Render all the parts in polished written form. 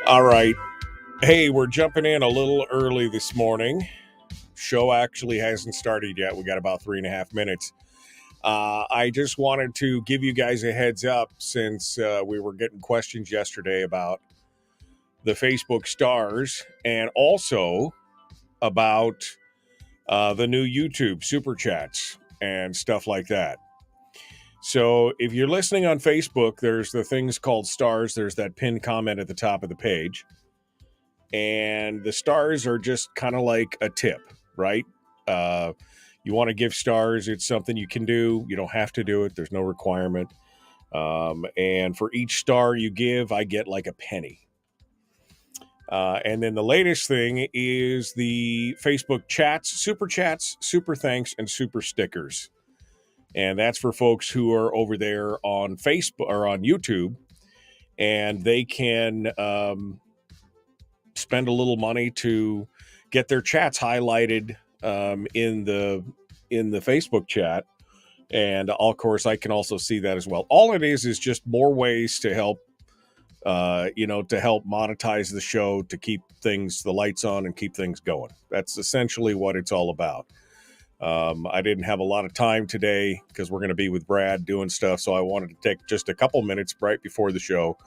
All right. Hey, we're jumping in a little early this morning. Show actually hasn't started yet. We got about 3.5 minutes. I just wanted to give you guys a heads up since we were getting questions yesterday about the Facebook stars and also about the new YouTube super chats and stuff like that. So if you're listening on Facebook, there's the things called stars. There's that pinned comment at the top of the page. And the stars are just kind of like a tip, right? You want to give stars. It's something you can do. You don't have to do it. There's no requirement. And for each star you give, I get like a penny. And then the latest thing is the Facebook chats, super thanks, and super stickers. And that's for folks who are over there on Facebook or on YouTube, and they can spend a little money to get their chats highlighted in the Facebook chat. And of course, I can also see that as well. All it is just more ways to help, to help monetize the show, to keep the lights on and keep things going. That's essentially what it's all about. I didn't have a lot of time today because we're going to be with Brad doing stuff. So I wanted to take just a couple minutes right before the show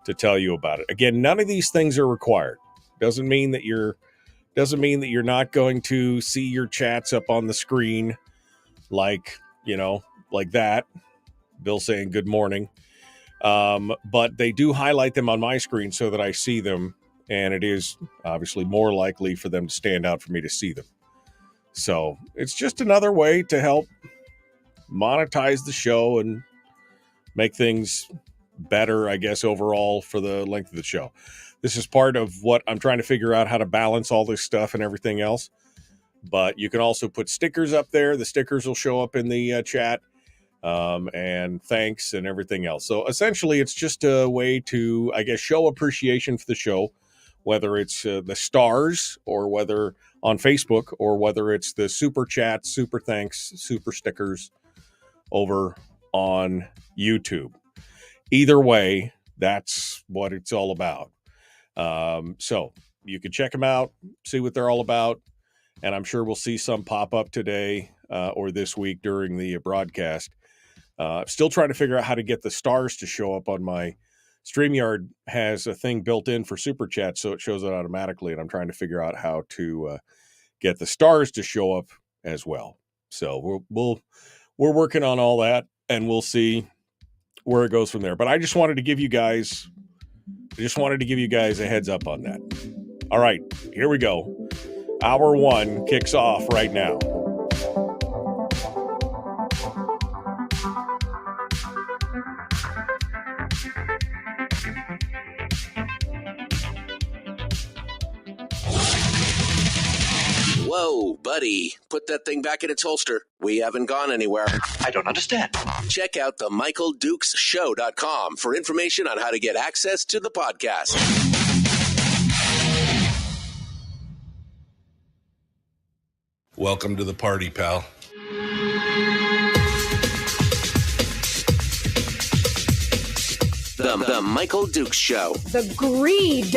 to tell you about it. Again, none of these things are required. Doesn't mean that you're not going to see your chats up on the screen like that. Bill saying good morning. But they do highlight them on my screen so that I see them, and it is obviously more likely for them to stand out for me to see them. So it's just another way to help monetize the show and make things better, I guess, overall for the length of the show. This is part of what I'm trying to figure out, how to balance all this stuff and everything else. But you can also put stickers up there. The stickers will show up in the chat, and thanks and everything else. So essentially, it's just a way to, I guess, show appreciation for the show, whether it's the stars or whether on Facebook or whether it's the super chat, super thanks, super stickers over on YouTube. Either way, that's what it's all about. So you can check them out, see what they're all about. And I'm sure we'll see some pop up today or this week during the broadcast. Still trying to figure out how to get the stars to show up on my StreamYard. Has a thing built in for super chat, so it shows it automatically. And I'm trying to figure out how to get the stars to show up as well. So we're working on all that, and we'll see where it goes from there. But I just wanted to give you guys a heads up on that. All right, here we go. Hour 1 kicks off right now. Whoa, buddy. Put that thing back in its holster. We haven't gone anywhere. I don't understand. Check out the MichaelDukesShow.com for information on how to get access to the podcast. Welcome to the party, pal. The Michael Dukes Show. The greed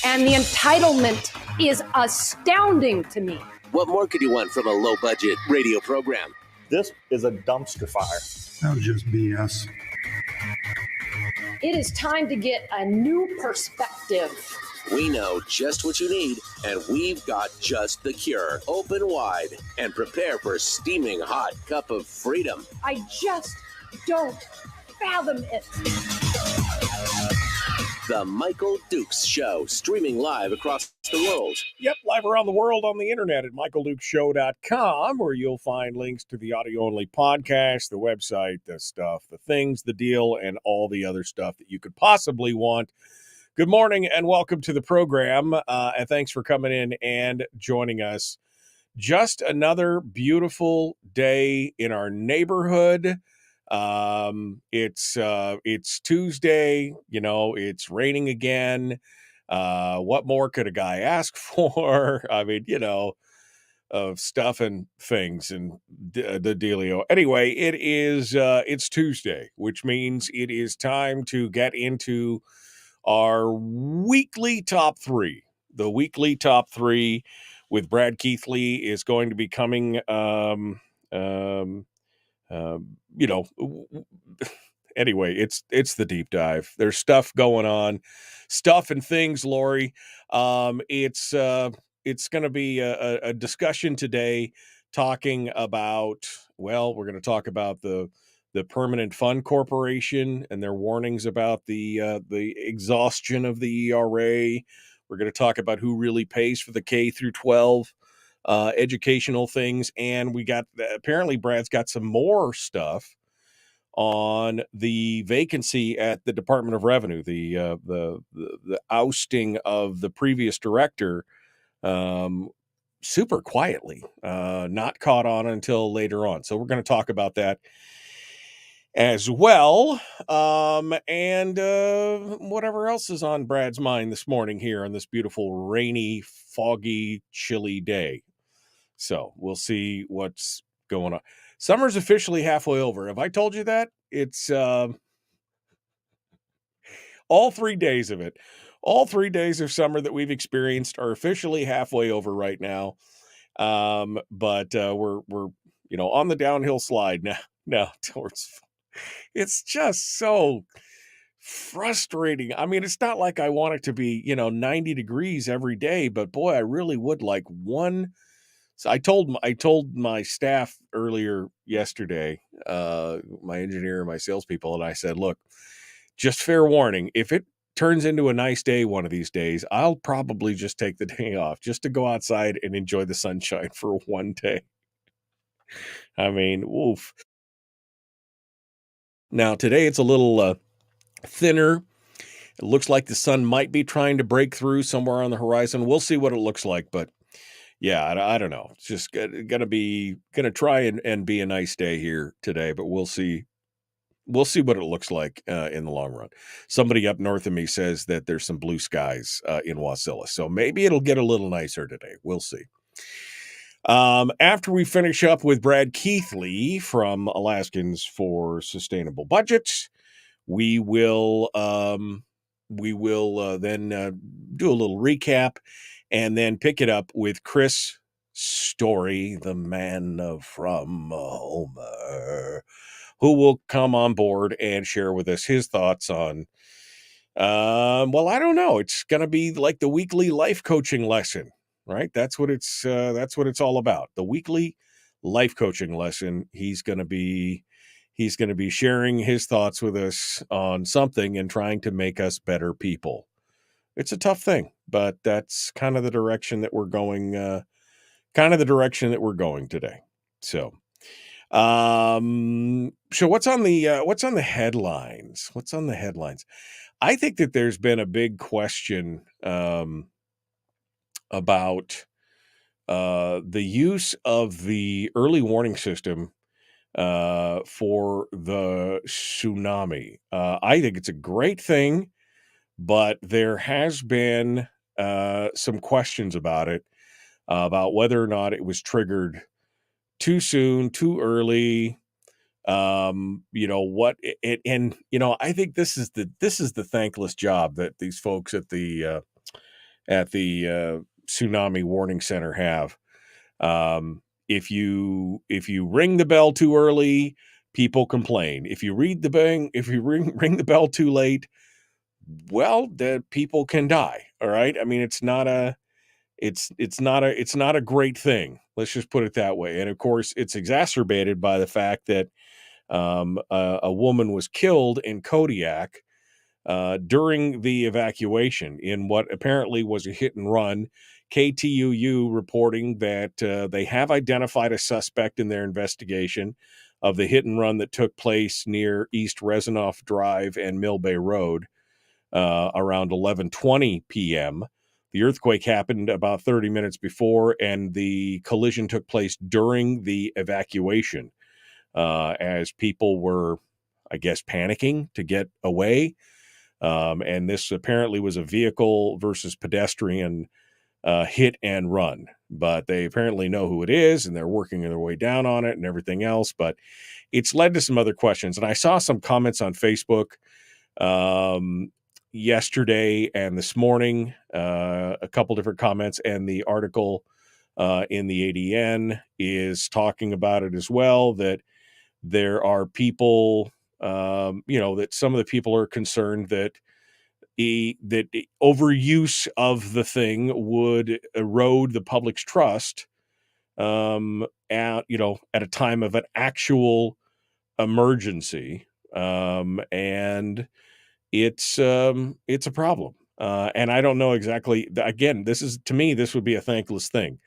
and the entitlement is astounding to me. What more could you want from a low-budget radio program? This is a dumpster fire. That was just BS. It is time to get a new perspective. We know just what you need, and we've got just the cure. Open wide and prepare for a steaming hot cup of freedom. I just don't fathom it. The Michael Dukes Show, streaming live across the world. Yep, live around the world on the internet at michaeldukeshow.com, where you'll find links to the audio-only podcast, the website, the stuff, the things, the deal, and all the other stuff that you could possibly want. Good morning and welcome to the program, and thanks for coming in and joining us. Just another beautiful day in our neighborhood. It's Tuesday, it's raining again. What more could a guy ask for? I mean, of stuff and things and the dealio. Anyway, it's Tuesday, which means it is time to get into our weekly top three. The weekly top three with Brad Keithley is going to be coming. Um, you know, anyway, it's the deep dive. There's stuff going on, stuff and things, Lori. It's going to be a discussion today talking about, well, we're going to talk about the Permanent Fund Corporation and their warnings about the exhaustion of the ERA. We're going to talk about who really pays for the K through 12 educational things, and we got, apparently Brad's got some more stuff on the vacancy at the Department of Revenue, the ousting of the previous director, super quietly, not caught on until later on. So we're going to talk about that as well, and whatever else is on Brad's mind this morning here on this beautiful, rainy, foggy, chilly day. So we'll see what's going on. Summer's officially halfway over. Have I told you that? It's all 3 days of it. All 3 days of summer that we've experienced are officially halfway over right now. But we're on the downhill slide now towards. It's just so frustrating. I mean, it's not like I want it to be 90 degrees every day, but boy, I really would like one. So I told my staff earlier yesterday, my engineer and my salespeople, and I said, look, just fair warning, if it turns into a nice day one of these days, I'll probably just take the day off just to go outside and enjoy the sunshine for one day. I mean, oof. Now, today it's a little thinner. It looks like the sun might be trying to break through somewhere on the horizon. We'll see what it looks like, but yeah, I don't know. It's just gonna try and be a nice day here today, but we'll see. We'll see what it looks like in the long run. Somebody up north of me says that there's some blue skies in Wasilla, so maybe it'll get a little nicer today. We'll see. After we finish up with Brad Keithley from Alaskans for Sustainable Budgets, we will then do a little recap and then pick it up with Chris Story, the man from Homer, who will come on board and share with us his thoughts on, well, I don't know. It's going to be like the weekly life coaching lesson, right? That's what it's all about. The weekly life coaching lesson. He's going to be sharing his thoughts with us on something and trying to make us better people. It's a tough thing, but that's kind of the direction that we're going, today. So, what's on the headlines? What's on the headlines? I think that there's been a big question, about, the use of the early warning system for the tsunami. I think it's a great thing, but there has been some questions about it, about whether or not it was triggered too soon, too early. What it, and I think this is the thankless job that these folks at the tsunami warning center have. If you ring the bell too early, people complain. If you ring the bell too late, well, the people can die. All right. I mean, it's not a great thing. Let's just put it that way. And of course, it's exacerbated by the fact that a woman was killed in Kodiak during the evacuation in what apparently was a hit and run. KTUU reporting that they have identified a suspect in their investigation of the hit and run that took place near East Rezanoff Drive and Mill Bay Road around 11:20 p.m. The earthquake happened about 30 minutes before, and the collision took place during the evacuation as people were, I guess, panicking to get away. And this apparently was a vehicle versus pedestrian hit and run, but they apparently know who it is and they're working their way down on it and everything else. But it's led to some other questions. And I saw some comments on Facebook, yesterday and this morning, a couple different comments, and the article in the ADN is talking about it as well, that there are people, that some of the people are concerned that overuse of the thing would erode the public's trust at a time of an actual emergency, and it's a problem. And I don't know exactly. Again, this would be a thankless thing.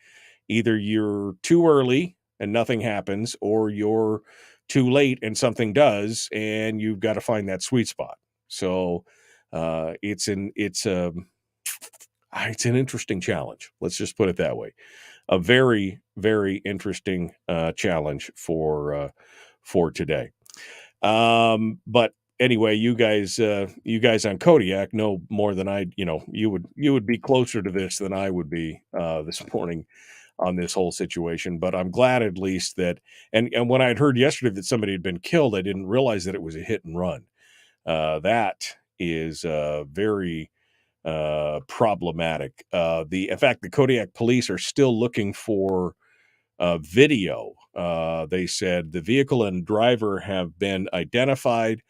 Either you're too early and nothing happens, or you're too late and something does, and you've got to find that sweet spot. So it's an interesting challenge. Let's just put it that way. A very, very interesting challenge for today. But anyway, you guys on Kodiak know more than I. You would be closer to this than I would be this morning on this whole situation. But I'm glad at least that. And when I'd heard yesterday that somebody had been killed, I didn't realize that it was a hit and run. That is very problematic. In fact, the Kodiak police are still looking for video. They said the vehicle and driver have been identified.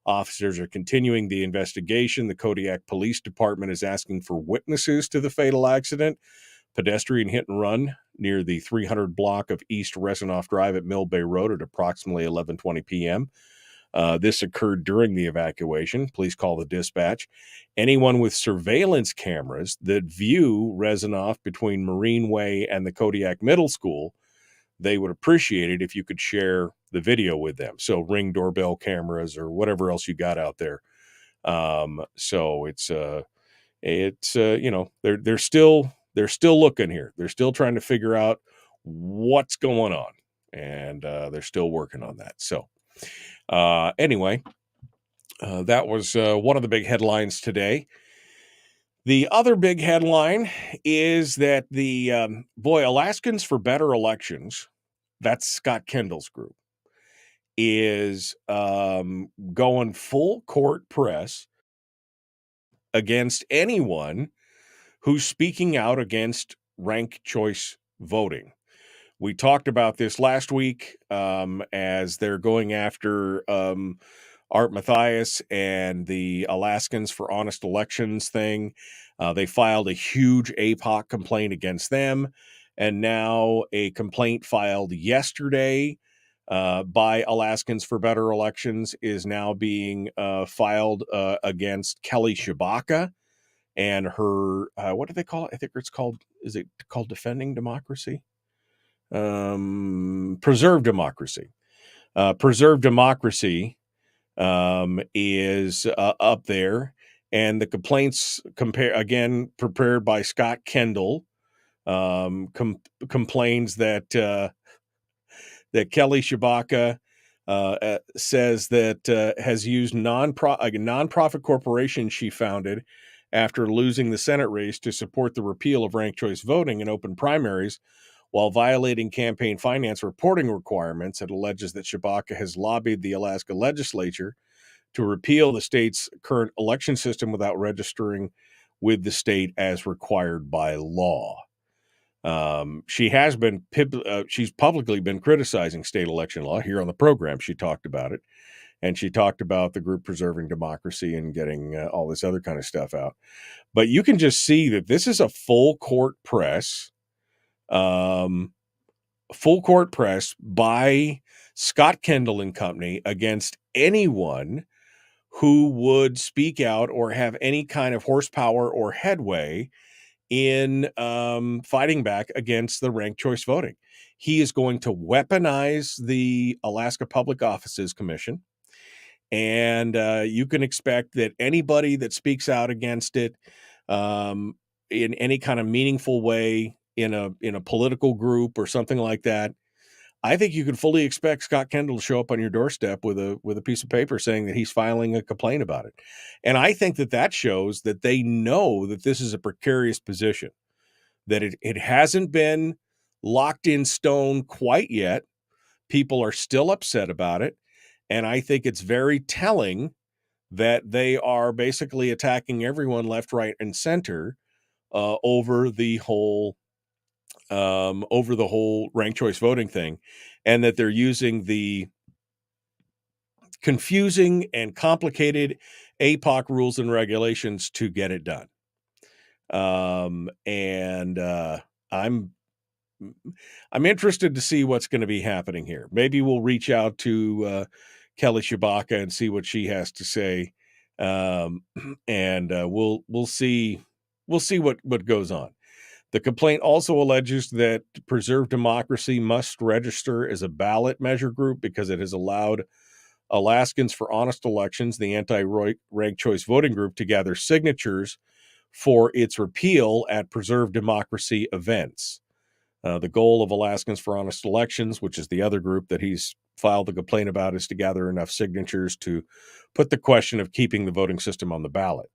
Officers are continuing the investigation. The Kodiak Police Department is asking for witnesses to the fatal accident. Pedestrian hit and run near the 300 block of East Resinoff Drive at Mill Bay Road at approximately 11:20 p.m. This occurred during the evacuation. Please call the dispatch. Anyone with surveillance cameras that view Resinoff between Marine Way and the Kodiak Middle School, they would appreciate it if you could share the video with them. So Ring doorbell cameras or whatever else you got out there. So they're still looking here. They're still trying to figure out what's going on, and they're still working on that. So anyway, that was one of the big headlines today. The other big headline is that the Alaskans for Better Elections, that's Scott Kendall's group, is going full court press against anyone who's speaking out against ranked choice voting. We talked about this last week as they're going after Art Mathias and the Alaskans for Honest Elections thing. They filed a huge APOC complaint against them, and now a complaint filed yesterday by Alaskans for Better Elections is now being filed against Kelly Shabaka and her, what do they call it? I think is it called Defending Democracy? Preserve Democracy. Preserve Democracy is up there, and the complaints prepared by Scott Kendall complains that Kelly Shabaka says that has used a nonprofit corporation she founded after losing the Senate race to support the repeal of ranked choice voting in open primaries while violating campaign finance reporting requirements. It alleges that Shabaka has lobbied the Alaska legislature to repeal the state's current election system without registering with the state as required by law. She has been she's publicly been criticizing state election law here on the program. She talked about it, and she talked about the group Preserving Democracy and getting all this other kind of stuff out. But you can just see that this is a full court press by Scott Kendall and company against anyone who would speak out or have any kind of horsepower or headway in fighting back against the ranked choice voting. He is going to weaponize the Alaska Public Offices Commission, and you can expect that anybody that speaks out against it in any kind of meaningful way in a political group or something like that, I think you can fully expect Scott Kendall to show up on your doorstep with a piece of paper saying that he's filing a complaint about it. And I think that shows that they know that this is a precarious position, that it hasn't been locked in stone quite yet. People are still upset about it. And I think it's very telling that they are basically attacking everyone left, right, and center over the whole ranked choice voting thing, and that they're using the confusing and complicated APOC rules and regulations to get it done. And I'm interested to see what's going to be happening here. Maybe we'll reach out to Kelly Shabaka and see what she has to say, and we'll see what goes on. The complaint also alleges that Preserve Democracy must register as a ballot measure group because it has allowed Alaskans for Honest Elections, the anti-ranked choice voting group, to gather signatures for its repeal at Preserve Democracy events. The goal of Alaskans for Honest Elections, which is the other group that he's filed the complaint about, is to gather enough signatures to put the question of keeping the voting system on the ballot.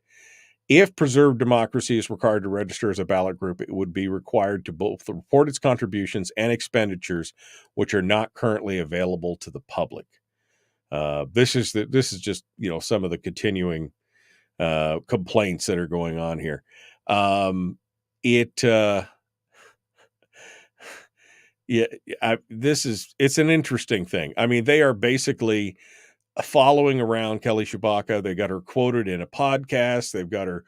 If Preserve Democracy is required to register as a ballot group, it would be required to both report its contributions and expenditures, which are not currently available to the public. This is just, some of the continuing complaints that are going on here. It's an interesting thing. I mean, they are basically following around Kelly Shabaka. They got her quoted in a podcast. They've got her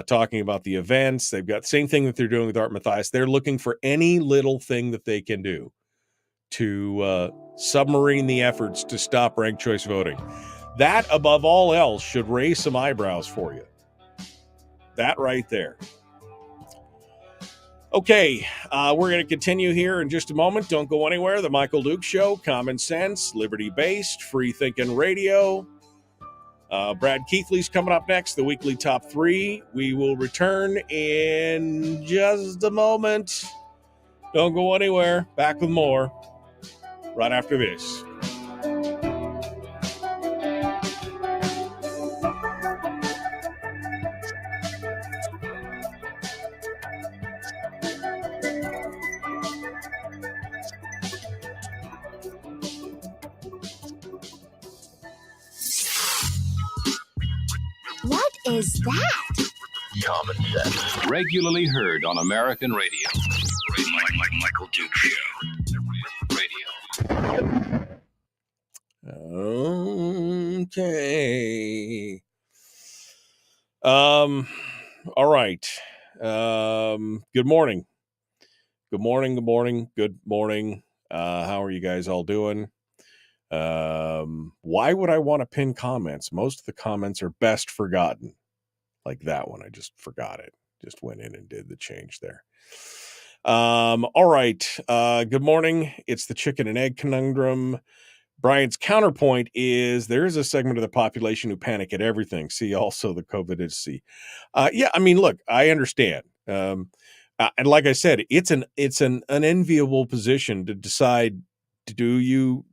talking about the events. They've got the same thing that they're doing with Art Mathias. They're looking for any little thing that they can do to submarine the efforts to stop ranked choice voting. That, above all else, should raise some eyebrows for you. That right there. Okay, we're going to continue here in just a moment. Don't go anywhere. The Michael Duke Show, common sense, liberty-based, free-thinking radio. Brad Keithley's coming up next, the weekly top 3. We will return in just a moment. Don't go anywhere. Back with more right after this. What is that? Common sense. Regularly heard on American radio. Michael Duke Show. Radio. Okay. All right. Good morning. Good morning. How are you guys all doing? Why would I want to pin comments? Most of the comments are best forgotten. Like that one, I just forgot it. Just went in and did the change there. All right. Good morning. It's the chicken and egg conundrum. Brian's counterpoint is there is a segment of the population who panic at everything. See also the COVID is see. Yeah, I mean, look, I understand. And like I said, it's an unenviable position to decide, do you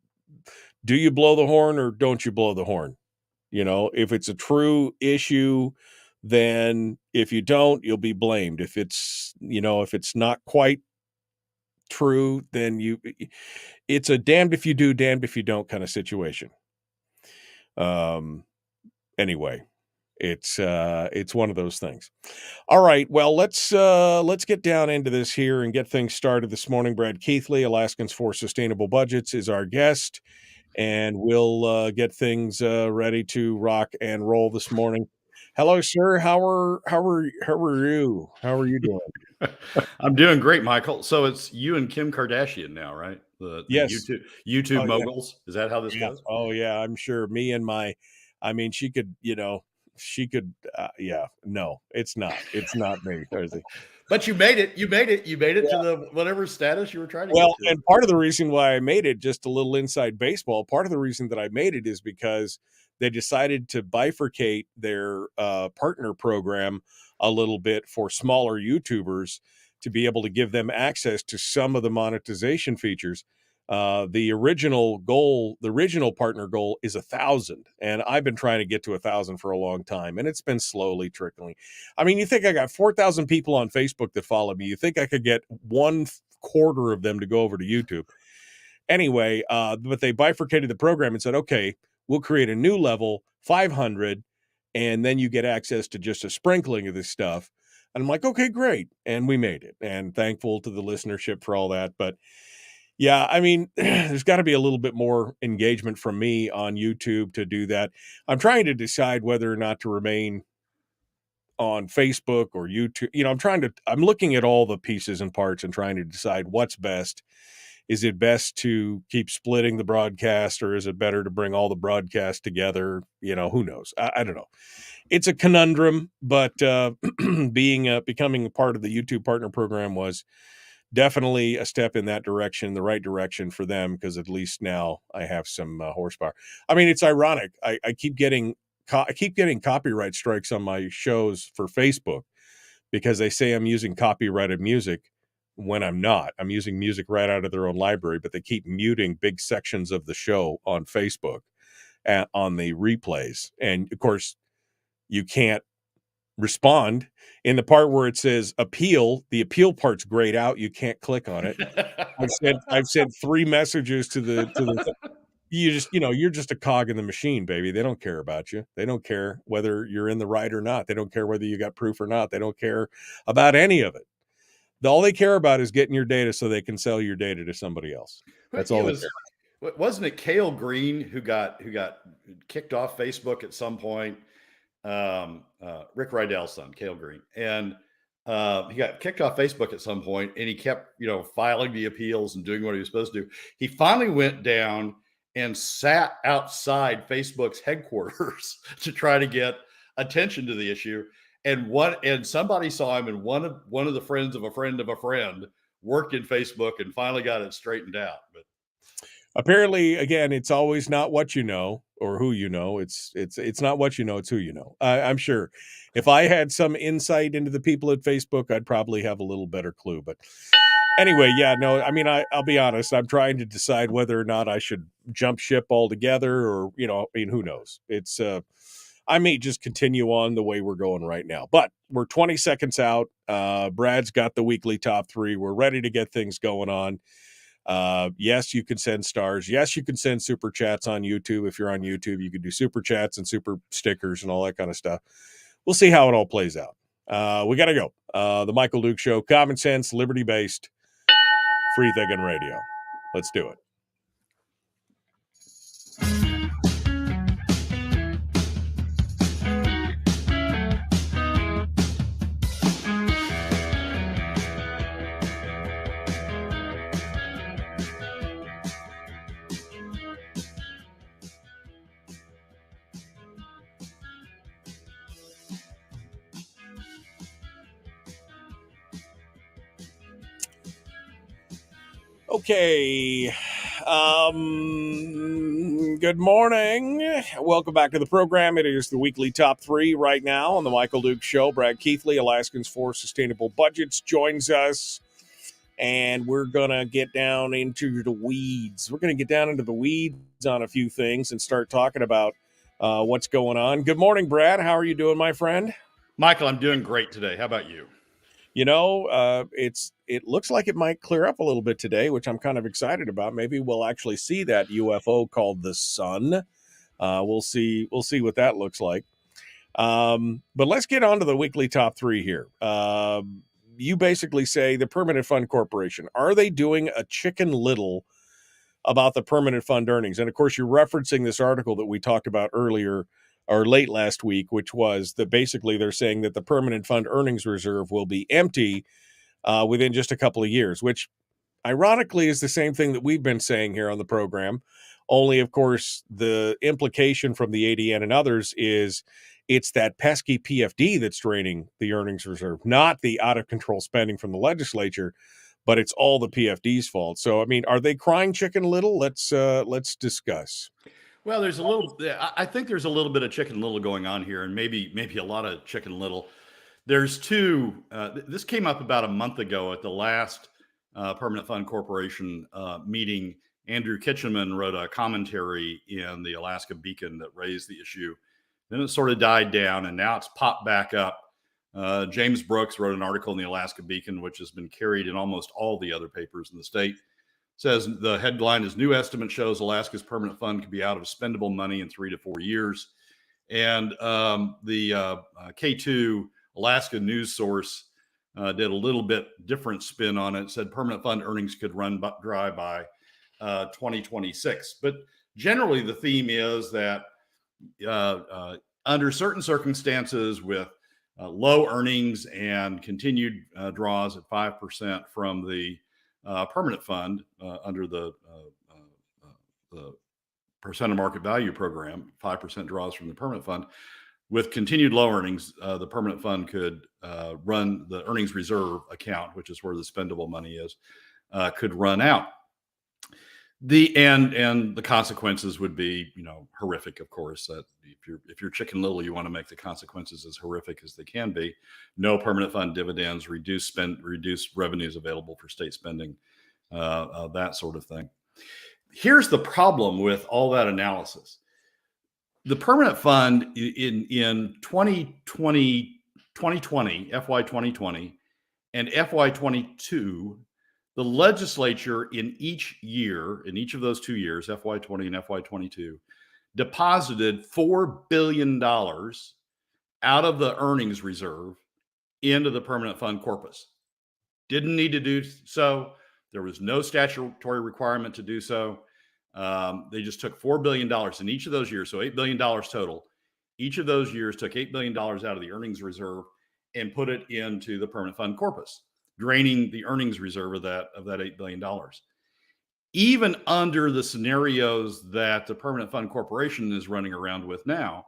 blow the horn or don't you blow the horn? If it's a true issue, then if you don't, you'll be blamed. If it's not quite true, then it's a damned if you do, damned if you don't kind of situation. Anyway, it's one of those things. All right. Well, let's get down into this here and get things started this morning. Brad Keithley, Alaskans for Sustainable Budgets, is our guest, and we'll get things ready to rock and roll this morning. Hello, sir. How are you? How are you doing? I'm doing great, Michael. So it's you and Kim Kardashian now, right? The Yes. YouTube Oh, moguls. Yeah. Is that how this Yeah. goes? Oh yeah, I'm sure. Me and she could, yeah. No, it's not me. But you made it. You made it Yeah. to the whatever status you were trying to Well, get to. and part of the reason why I made it, just a little inside baseball, part of the reason that I made it is because they decided to bifurcate their partner program a little bit for smaller YouTubers to be able to give them access to some of the monetization features. The original partner goal is 1,000, and I've been trying to get to 1,000 for a long time, and it's been slowly trickling. I mean, you think I got 4,000 people on Facebook that follow me? You think I could get 1/4 of them to go over to YouTube? Anyway, but they bifurcated the program and said, okay, we'll create a new level, 500, and then you get access to just a sprinkling of this stuff. And I'm like, okay, great. And we made it, and thankful to the listenership for all that. But yeah, I mean, there's got to be a little bit more engagement from me on YouTube to do that. I'm trying to decide whether or not to remain on Facebook or YouTube. I'm looking at all the pieces and parts and trying to decide what's best. Is it best to keep splitting the broadcast, or is it better to bring all the broadcasts together? Who knows? I don't know. It's a conundrum, but becoming a part of the YouTube partner program was definitely a step in that direction, the right direction for them, because at least now I have some horsepower. I mean, it's ironic. I keep getting copyright strikes on my shows for Facebook because they say I'm using copyrighted music when I'm not. I'm using music right out of their own library, but they keep muting big sections of the show on Facebook on the replays. And of course, you can't respond in the part where it says appeal. The appeal part's grayed out. You can't click on it. I've sent 3 messages to the you're just a cog in the machine, baby. They don't care about you. They don't care whether you're in the right or not. They don't care whether you got proof or not. They don't care about any of it. All they care about is getting your data so they can sell your data to somebody else. That's all they care. Wasn't it Cale Green who got kicked off Facebook at some point? Rick Rydell's son, Cale Green, and he got kicked off Facebook at some point, and he kept filing the appeals and doing what he was supposed to do. He finally went down and sat outside Facebook's headquarters to try to get attention to the issue. And somebody saw him, and one of the friends of a friend of a friend worked in Facebook and finally got it straightened out. But apparently, again, it's always not what you know or who you know. It's not what you know, it's who you know. I'm sure if I had some insight into the people at Facebook, I'd probably have a little better clue. But anyway, yeah, no, I mean, I'll be honest. I'm trying to decide whether or not I should jump ship altogether, or who knows? It's I may just continue on the way we're going right now. But we're 20 seconds out. Brad's got the weekly top 3. We're ready to get things going on. Yes, you can send stars. Yes, you can send super chats on YouTube. If you're on YouTube, you can do super chats and super stickers and all that kind of stuff. We'll see how it all plays out. We got to go. The Michael Duke Show, common sense, liberty-based, free thinking radio. Let's do it. Okay. Good morning. Welcome back to the program. It is the weekly top 3 right now on the Michael Duke Show. Brad Keithley, Alaskans for Sustainable Budgets, joins us, and we're going to get down into the weeds. We're going to get down into the weeds on a few things and start talking about what's going on. Good morning, Brad. How are you doing, my friend? Michael, I'm doing great today. How about you? It looks like it might clear up a little bit today, which I'm kind of excited about. Maybe we'll actually see that UFO called the sun. We'll see what that looks like. But let's get on to the weekly top 3 here. You basically say the Permanent Fund Corporation, are they doing a Chicken Little about the permanent fund earnings? And of course, you're referencing this article that we talked about earlier or late last week, which was that basically they're saying that the permanent fund earnings reserve will be empty within just a couple of years, which ironically is the same thing that we've been saying here on the program. Only, of course, the implication from the ADN and others is it's that pesky PFD that's draining the earnings reserve, not the out of control spending from the legislature, but it's all the PFD's fault. So, I mean, are they crying chicken little? Let's discuss. Well, I think there's a little bit of Chicken Little going on here, and maybe a lot of Chicken Little. There's two. This came up about a month ago at the last Permanent Fund Corporation meeting. Andrew Kitchenman wrote a commentary in the Alaska Beacon that raised the issue. Then it sort of died down, and now it's popped back up. James Brooks wrote an article in the Alaska Beacon, which has been carried in almost all the other papers in the state, Says the headline is new estimate shows Alaska's permanent fund could be out of spendable money in 3 to 4 years. And the K2 Alaska news source did a little bit different spin on it. Said permanent fund earnings could run dry by 2026. But generally, the theme is that under certain circumstances with low earnings and continued draws at 5% from the permanent fund under the percent of market value program, 5% draws from the permanent fund. With continued low earnings, the permanent fund could run the earnings reserve account, which is where the spendable money is, could run out. And the consequences would be, horrific. Of course, that if you're Chicken Little, you want to make the consequences as horrific as they can be. No permanent fund dividends, reduced revenues available for state spending, that sort of thing. Here's the problem with all that analysis. The permanent fund in 2020, FY 2020, and FY 22, the legislature in each of those 2 years, FY 20 and FY 22, deposited $4 billion out of the earnings reserve into the permanent fund corpus. Didn't need to do so. There was no statutory requirement to do so. They just took $4 billion in each of those years, so $8 billion total. Each of those years took $8 billion out of the earnings reserve and put it into the permanent fund corpus, draining the earnings reserve of that $8 billion. Even under the scenarios that the Permanent Fund Corporation is running around with now,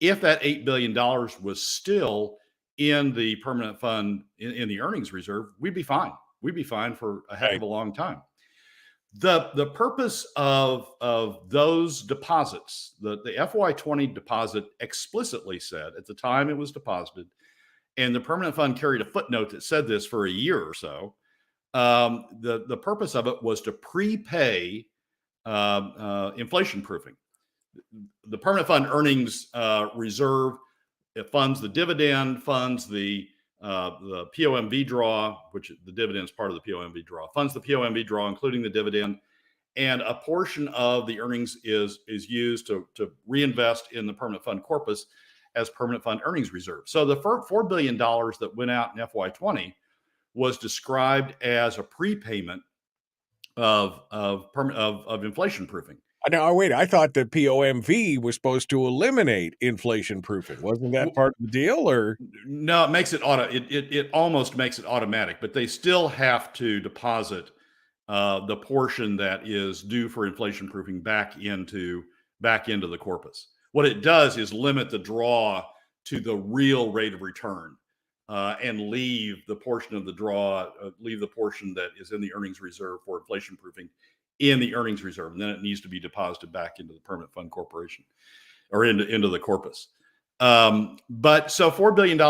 if that $8 billion was still in the permanent fund, in the earnings reserve, we'd be fine. We'd be fine for a heck of a long time. The purpose of those deposits, the FY20 deposit explicitly said at the time it was deposited, and the permanent fund carried a footnote that said this for a year or so. The purpose of it was to prepay inflation proofing. The permanent fund earnings reserve, it funds the dividend, funds the POMV draw, which the dividend is part of the POMV draw, funds the POMV draw, including the dividend, and a portion of the earnings is used to reinvest in the permanent fund corpus as permanent fund earnings reserve. So the $4 billion that went out in FY20 was described as a prepayment of inflation proofing. Now, wait, I thought the POMV was supposed to eliminate inflation proofing. Wasn't that part of the deal, or? No, it makes it it almost makes it automatic, but they still have to deposit the portion that is due for inflation proofing back into the corpus. What it does is limit the draw to the real rate of return and leave the portion of the draw, leave the portion that is in the earnings reserve for inflation proofing in the earnings reserve. And then it needs to be deposited back into the permanent fund corporation or into the corpus. But so $4 billion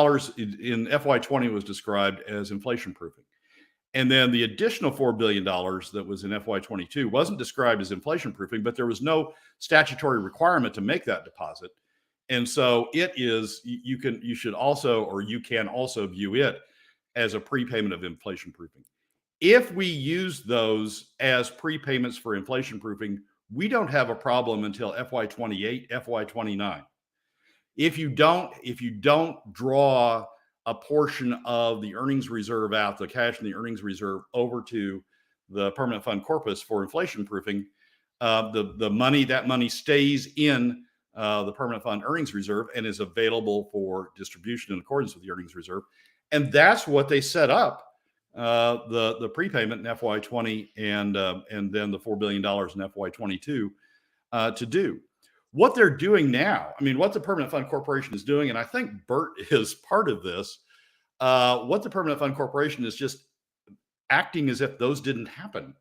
in FY20 was described as inflation proofing. And then the additional $4 billion that was in FY22 wasn't described as inflation proofing, but there was no statutory requirement to make that deposit. And so it is, you can also view it as a prepayment of inflation proofing. If we use those as prepayments for inflation proofing, we don't have a problem until FY28, FY29. If you don't draw a portion of the earnings reserve out, the cash in the earnings reserve over to the permanent fund corpus for inflation proofing, that money stays in the permanent fund earnings reserve and is available for distribution in accordance with the earnings reserve. And that's what they set up the prepayment in FY20 and then the $4 billion in FY22 to do. What they're doing now, what the Permanent Fund Corporation is doing, and I think Bert is part of this, what the Permanent Fund Corporation is just acting as if those didn't happen.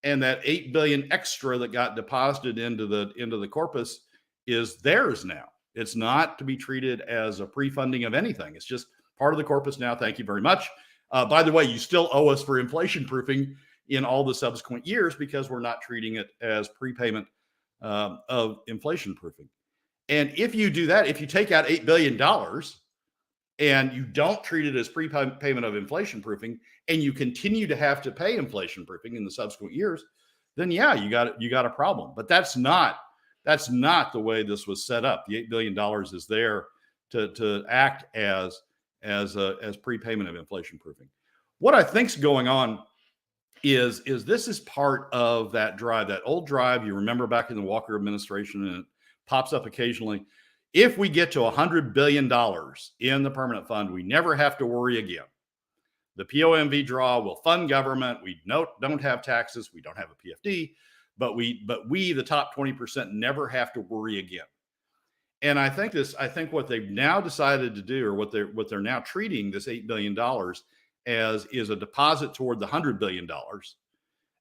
And that $8 billion extra that got deposited into the corpus is theirs now. It's not to be treated as a pre-funding of anything. It's just part of the corpus now. Thank you very much. By the way, you still owe us for inflation proofing in all the subsequent years because we're not treating it as prepayment of inflation proofing. And if you do that, if you take out $8 billion and you don't treat it as prepayment of inflation proofing, and you continue to have to pay inflation proofing in the subsequent years, then yeah, you got a problem. But that's not the way this was set up. The $8 billion is there to act as prepayment of inflation proofing. What I think's going on is this is part of that drive, that old drive you remember back in the Walker administration, and it pops up occasionally. If we get to $100 billion in the permanent fund, we never have to worry again. The POMV draw will fund government. We don't have taxes. We don't have a PFD, but we, the top 20%, never have to worry again. And I think what they've now decided to do, or what they're now treating this $8 billion as, is a deposit toward the $100 billion,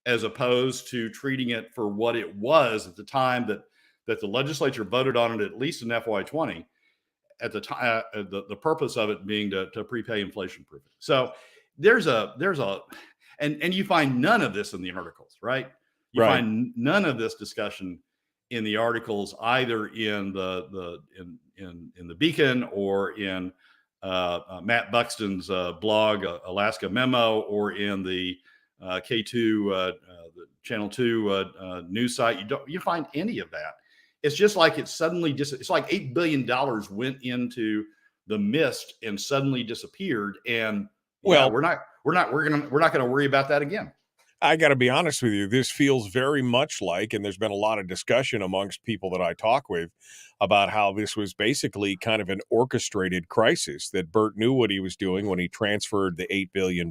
as opposed to treating it for what it was at the time that the legislature voted on it, at least in FY20, at the time, the purpose of it being to prepay inflation proofing. So and you find none of this in the articles, right? You find none of this discussion in the articles, either in the Beacon or in Matt Buxton's blog, Alaska Memo, or in the K2, the Channel 2 news site. You find any of that. It's just like it's suddenly it's like $8 billion went into the mist and suddenly disappeared. And well, we're not going to worry about that again. I got to be honest with you. This feels very much like, and there's been a lot of discussion amongst people that I talk with about how this was basically kind of an orchestrated crisis, that Bert knew what he was doing when he transferred the $8 billion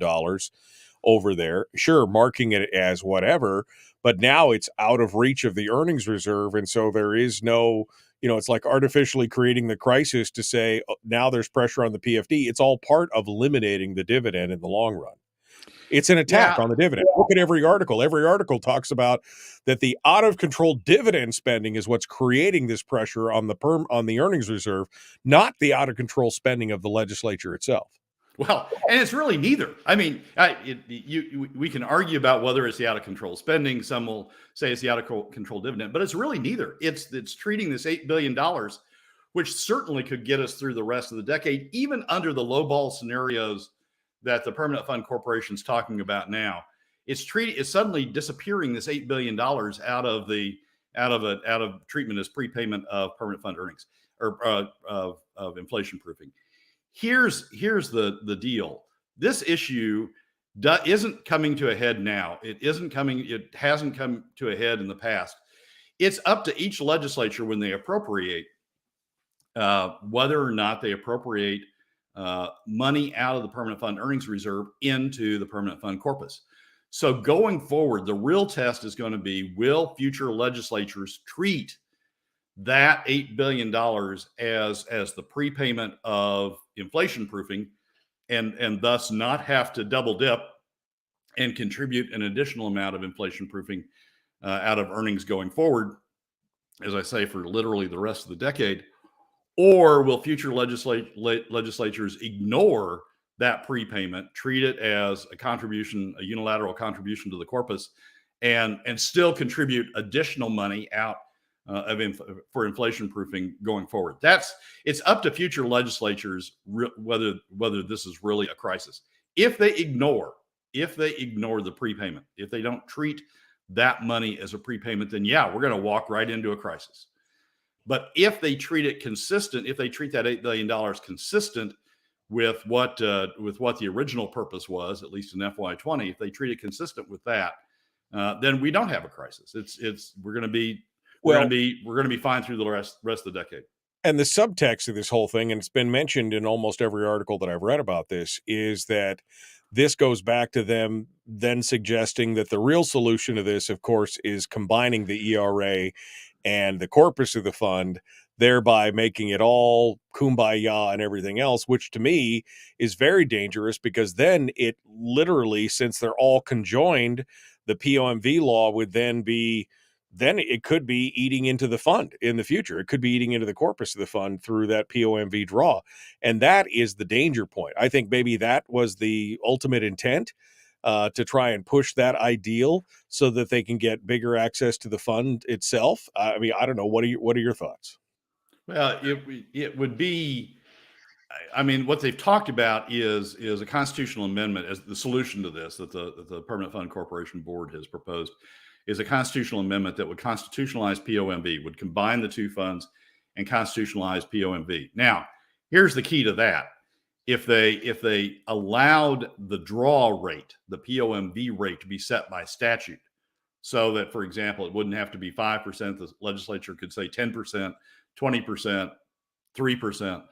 over there. Sure, marking it as whatever, but now it's out of reach of the earnings reserve. And so there is no, it's like artificially creating the crisis to say, oh, now there's pressure on the PFD. It's all part of eliminating the dividend in the long run. It's an attack on the dividend. Look at every article. Every article talks about that the out of control dividend spending is what's creating this pressure on the earnings reserve, not the out of control spending of the legislature itself. Well, and it's really neither. I mean, we can argue about whether it's the out of control spending. Some will say it's the out of control dividend, but it's really neither. It's treating this $8 billion, which certainly could get us through the rest of the decade, even under the lowball scenarios that the Permanent Fund Corporation is talking about now. It's suddenly disappearing this $8 billion out of treatment as prepayment of permanent fund earnings, or of inflation proofing. Here's the deal. This issue isn't coming to a head now. It hasn't come to a head in the past. It's up to each legislature when they appropriate, whether or not they appropriate money out of the permanent fund earnings reserve into the permanent fund corpus. So going forward, the real test is going to be, will future legislatures treat that $8 billion as the prepayment of inflation proofing, and thus not have to double dip and contribute an additional amount of inflation proofing out of earnings going forward, as I say, for literally the rest of the decade? Or will future legislatures ignore that prepayment, treat it as a unilateral contribution to the corpus, and still contribute additional money out for inflation proofing going forward? It's up to future legislatures whether this is really a crisis. If they ignore the prepayment, if they don't treat that money as a prepayment, then yeah, we're going to walk right into a crisis. But if they treat it consistent, if they treat that $8 billion consistent with what the original purpose was, at least in FY20, if they treat it consistent with that, then we don't have a crisis. We're going to be fine through the rest of the decade. And the subtext of this whole thing, and it's been mentioned in almost every article that I've read about this, is that this goes back to them then suggesting that the real solution to this, of course, is combining the ERA and the corpus of the fund, thereby making it all kumbaya and everything else, which to me is very dangerous, because then it literally, since they're all conjoined, the POMV law would then it could be eating into the fund in the future. It could be eating into the corpus of the fund through that POMV draw. And that is the danger point. I think maybe that was the ultimate intent, to try and push that ideal so that they can get bigger access to the fund itself. I mean, I don't know. What are your thoughts? Well, it would be, I mean, what they've talked about is a constitutional amendment as the solution to this that the Permanent Fund Corporation Board has proposed. is a constitutional amendment that would constitutionalize POMV, would combine the two funds and constitutionalize POMV. Now, here's the key to that. If they allowed the draw rate, the POMV rate, to be set by statute, so that, for example, it wouldn't have to be 5%, the legislature could say 10%, 20%, 3%.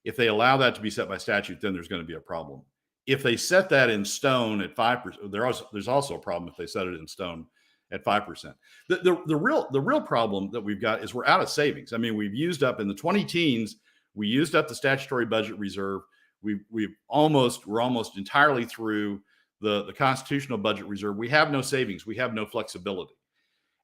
If they allow that to be set by statute, then there's going to be a problem. If they set that in stone at 5%, there's also a problem if they set it in stone at 5%. The real problem that we've got is we're out of savings. I mean, we've used up in the 20 teens, we used up the statutory budget reserve. We're almost entirely through the constitutional budget reserve. We have no savings. We have no flexibility.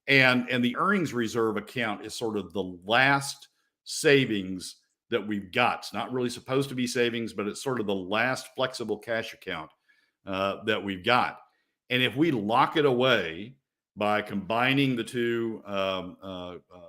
And the earnings reserve account is sort of the last savings that we've got. It's not really supposed to be savings, but it's sort of the last flexible cash account that we've got. And if we lock it away by combining the two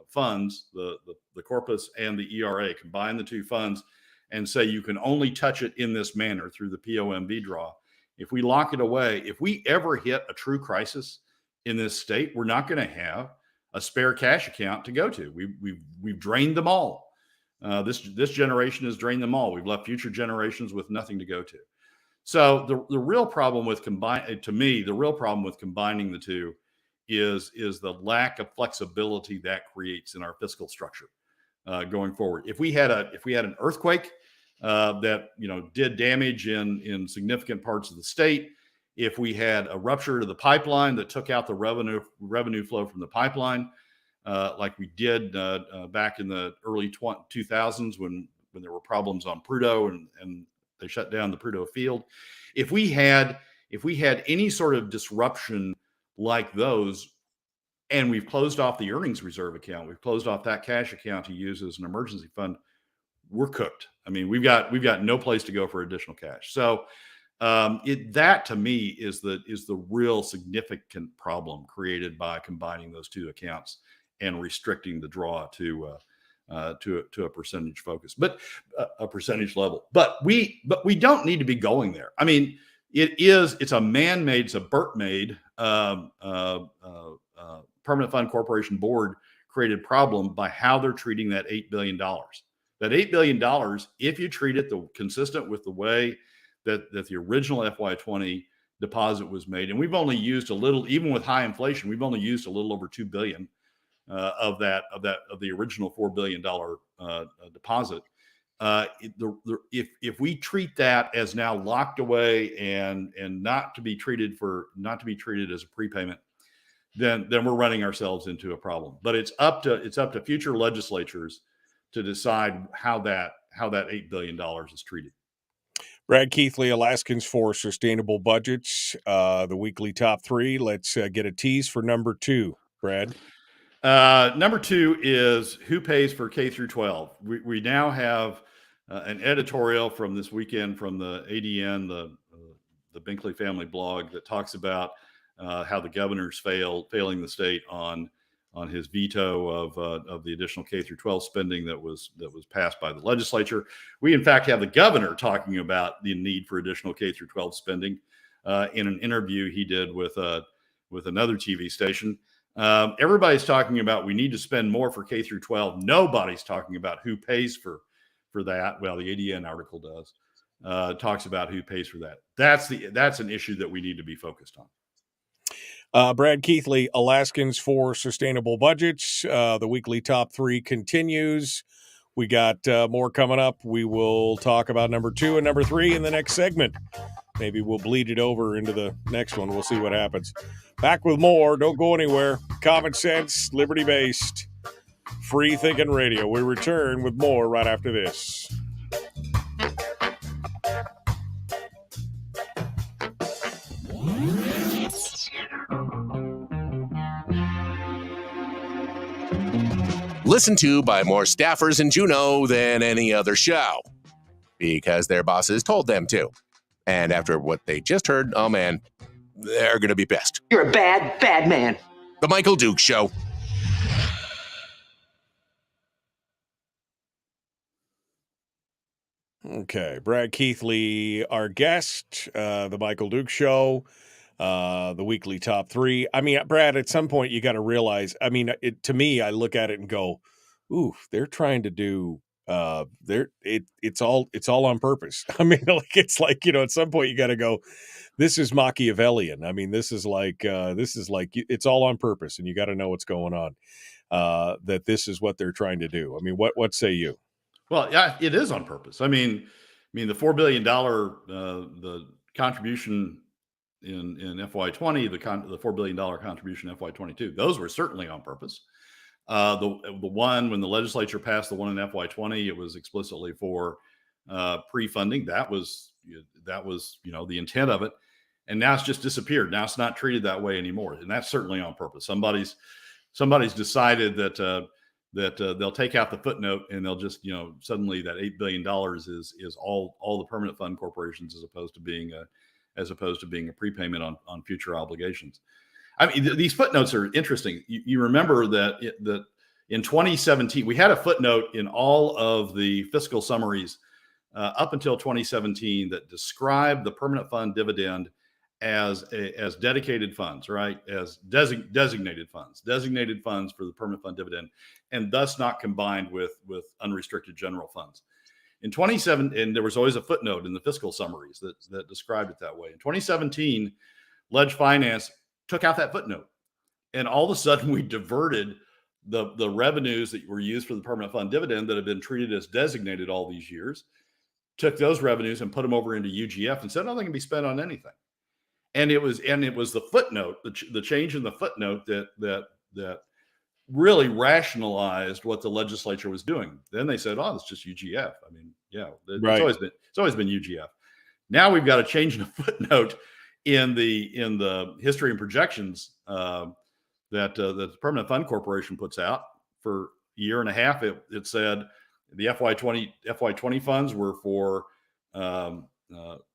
funds, the corpus and the ERA, combine the two funds and say you can only touch it in this manner through the POMV draw. If we lock it away, if we ever hit a true crisis in this state, we're not going to have a spare cash account to go to. We've drained them all. This generation has drained them all. We've left future generations with nothing to go to. So the real problem with combining the two is the lack of flexibility that creates in our fiscal structure going forward. If we had an earthquake that did damage in significant parts of the state, if we had a rupture to the pipeline that took out the revenue flow from the pipeline, like we did back in the early 2000s when there were problems on Prudhoe and they shut down the Prudhoe field. If we had any sort of disruption like those, and we've closed off the earnings reserve account, we've closed off that cash account to use as an emergency fund, we're cooked. I mean, we've got no place to go for additional cash. So that to me is the real significant problem created by combining those two accounts and restricting the draw to a percentage focus, but a percentage level. But we don't need to be going there. I mean, it's a man-made, it's a Burt-made Permanent Fund Corporation Board created problem by how they're treating that $8 billion. That $8 billion, if you treat it consistent with the way that the original FY20 deposit was made, and we've only used a little, even with high inflation, we've only used a little over $2 billion of the original $4 billion deposit. If we treat that as now locked away and not to be treated as a prepayment, then we're running ourselves into a problem. But it's up to future legislatures to decide how that $8 billion is treated. Brad Keithley, Alaskans for Sustainable Budgets, the weekly top three. Let's get a tease for number 2, Brad. Number 2 is who pays for K through 12. We now have an editorial from this weekend from the ADN, the Binkley family blog, that talks about how the governor's failing the state on his veto of the additional K through 12 spending that was passed by the legislature. We in fact have the governor talking about the need for additional K through 12 spending in an interview he did with another TV station. Everybody's talking about we need to spend more for K through 12. Nobody's talking about who pays for that. Well, the ADN article does. Talks about who pays for that. That's an issue that we need to be focused on. Brad Keithley, Alaskans for Sustainable Budgets. The weekly top three continues. We got more coming up. We will talk about number 2 and number 3 in the next segment. Maybe we'll bleed it over into the next one. We'll see what happens. Back with more. Don't go anywhere. Common sense, liberty-based, free-thinking radio. We return with more right after this. Listened to by more staffers in Juneau than any other show, because their bosses told them to. And after what they just heard, oh man, they're going to be pissed. You're a bad, bad man. The Michael Duke Show. Okay, Brad Keithley, our guest, the Michael Duke Show. the weekly top 3. I mean, Brad, at some point you got to realize, I mean, to me, I look at it and go, ooh, they're trying to do, it's all on purpose. I mean, like, it's like, at some point you got to go, this is Machiavellian. I mean, this is like, it's all on purpose, and you got to know what's going on, that this is what they're trying to do. I mean, what say you? Well, yeah, it is on purpose. I mean, the $4 billion, the contribution in FY20, the $4 billion contribution in FY22, those were certainly on purpose. The one when the legislature passed the one in FY20, it was explicitly for pre-funding. That was the intent of it, and now it's just disappeared. Now it's not treated that way anymore, and that's certainly on purpose. Somebody's decided that they'll take out the footnote, and they'll just suddenly that $8 billion is all the permanent fund corporations, as opposed to being a prepayment on future obligations. I mean, these footnotes are interesting. You remember that in 2017, we had a footnote in all of the fiscal summaries up until 2017 that described the permanent fund dividend as dedicated funds, right? As designated funds for the permanent fund dividend, and thus not combined with unrestricted general funds. In 2017, and there was always a footnote in the fiscal summaries that described it that way. In 2017, Ledge Finance took out that footnote, and all of a sudden we diverted the revenues that were used for the permanent fund dividend that had been treated as designated all these years, took those revenues and put them over into UGF and said, no, they can be spent on anything. And it was the footnote, the change in the footnote that really rationalized what the legislature was doing. Then they said, "Oh, it's just UGF." I mean, yeah, Right. it's always been UGF. Now we've got a change in the footnote in the history and projections that the Permanent Fund Corporation puts out for a year and a half. It said the FY20 funds were for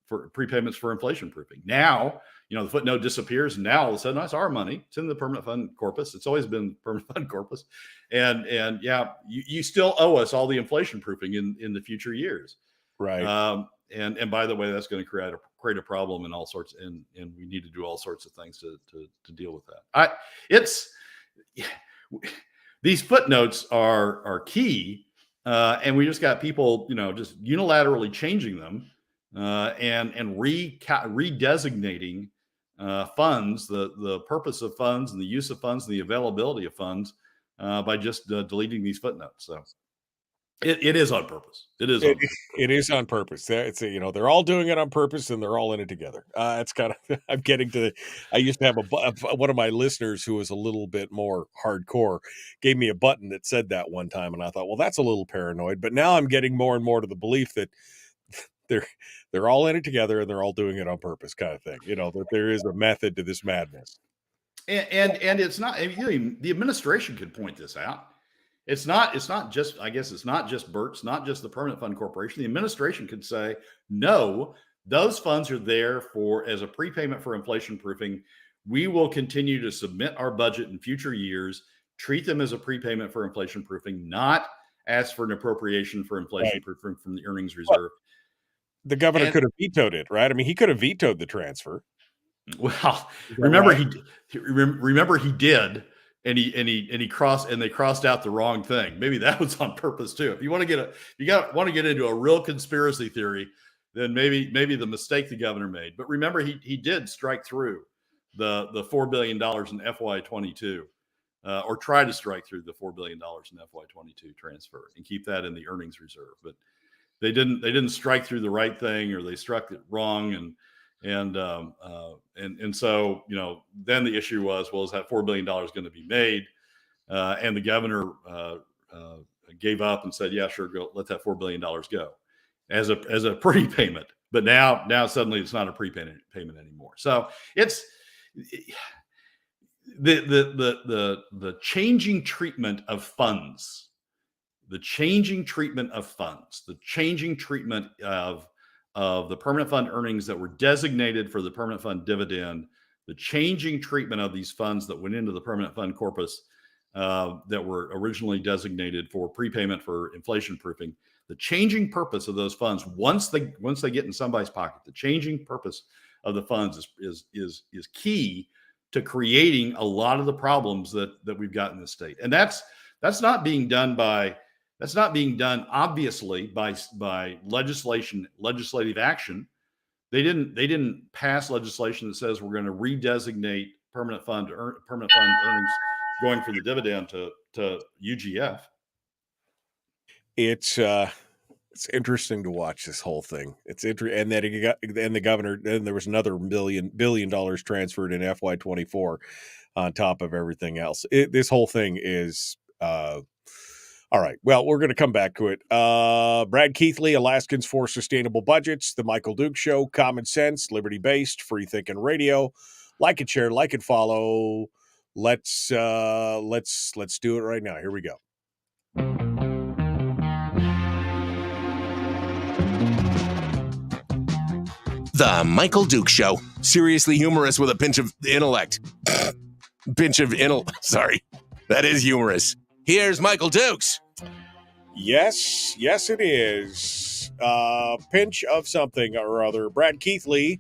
prepayments for inflation proofing. Now, the footnote disappears, and now all of a sudden, that's our money. It's in the permanent fund corpus. It's always been permanent fund corpus. And yeah, you still owe us all the inflation proofing in the future years. Right. And by the way, that's going to create a problem in all sorts, and we need to do all sorts of things to deal with that. These footnotes are key, and we just got people, just unilaterally changing them and redesignating funds, the purpose of funds and the use of funds and the availability of funds by just deleting these footnotes. So it is on purpose. It is on purpose. It's they're all doing it on purpose, and they're all in it together. It's kind of I'm getting to. I used to have one of my listeners who was a little bit more hardcore gave me a button that said that one time, and I thought, well, that's a little paranoid. But now I'm getting more and more to the belief that they're all in it together, and they're all doing it on purpose, kind of thing. That there is a method to this madness. And it's not. I mean, the administration could point this out. It's not just, I guess it's not just Burt, it's not just the Permanent Fund Corporation. The administration could say, no, those funds are there as a prepayment for inflation proofing. We will continue to submit our budget in future years, treat them as a prepayment for inflation proofing, not ask for an appropriation for inflation proofing from the earnings reserve. The governor could have vetoed it, right? I mean, he could have vetoed the transfer. Well, remember he did. And they crossed out the wrong thing. Maybe that was on purpose too. If you want to get into a real conspiracy theory, then maybe the mistake the governor made. But remember, he did strike through the $4 billion in FY22, or try to strike through the $4 billion in FY22 transfer and keep that in the earnings reserve. But they didn't strike through the right thing, or they struck it wrong, and so then the issue was, well, is that $4 billion going to be made? And the governor gave up and said, yeah, sure, go, let that $4 billion go as a prepayment. But now suddenly it's not a prepayment anymore. So it's the changing treatment of funds, the changing treatment of the permanent fund earnings that were designated for the permanent fund dividend, the changing treatment of these funds that went into the permanent fund corpus that were originally designated for prepayment for inflation proofing, the changing purpose of those funds, once they get in somebody's pocket, the changing purpose of the funds is key to creating a lot of the problems that we've got in this state. And that's not being done obviously by legislative action. They didn't pass legislation that says we're going to redesignate permanent fund earnings going for the dividend to UGF. It's interesting to watch this whole thing. It's interesting, and that the governor. Then there was another billion dollars transferred in FY24 on top of everything else. This whole thing is all right. Well, we're going to come back to it. Brad Keithley, Alaskans for Sustainable Budgets, The Michael Duke Show, Common Sense, Liberty-Based, Free Thinking Radio. Like and share, like and follow. Let's do it right now. Here we go. The Michael Duke Show. Seriously humorous with a pinch of intellect. Sorry. That is humorous. Here's Michael Dukes. Yes, it is. Pinch of something or other. Brad Keithley,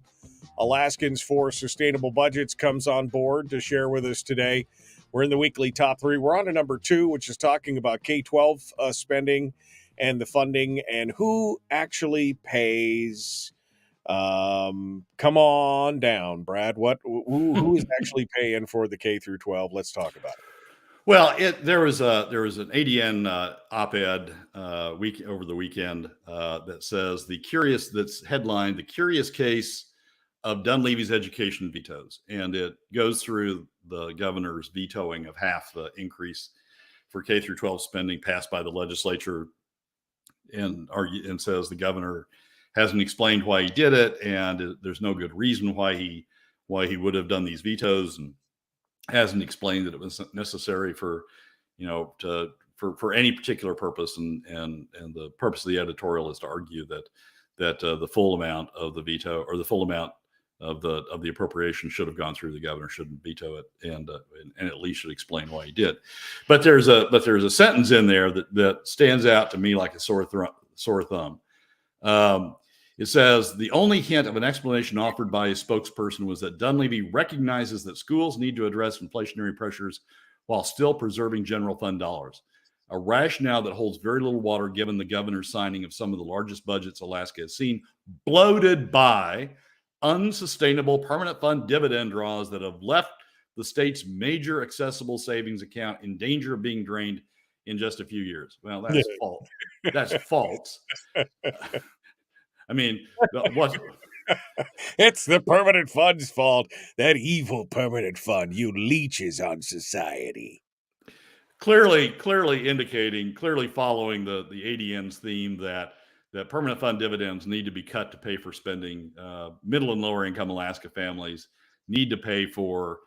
Alaskans for Sustainable Budgets, comes on board to share with us today. We're in the weekly top 3. We're on to number 2, which is talking about K-12 spending and the funding and who actually pays. Come on down, Brad. Who is actually paying for the K through 12? Let's talk about it. Well, there was an ADN op-ed over the weekend that says that's headlined "The Curious Case of Dunleavy's Education Vetoes," and it goes through the governor's vetoing of half the increase for K through 12 spending passed by the legislature, and says the governor hasn't explained why he did it, and there's no good reason why he would have done these vetoes, and hasn't explained that it was necessary for any particular purpose, and the purpose of the editorial is to argue that the full amount of the veto or the full amount of the appropriation should have gone through the governor, shouldn't veto it, and at least should explain why he did. But there's a sentence in there that stands out to me like a sore thumb. It says, the only hint of an explanation offered by a spokesperson was that Dunleavy recognizes that schools need to address inflationary pressures while still preserving general fund dollars. A rationale that holds very little water given the governor's signing of some of the largest budgets Alaska has seen, bloated by unsustainable permanent fund dividend draws that have left the state's major accessible savings account in danger of being drained in just a few years. Well, that's false. That's false. I mean, it's the permanent fund's fault. That evil permanent fund, you leeches on society. Clearly indicating, clearly following the ADN's theme that permanent fund dividends need to be cut to pay for spending. Middle and lower income Alaska families need to pay for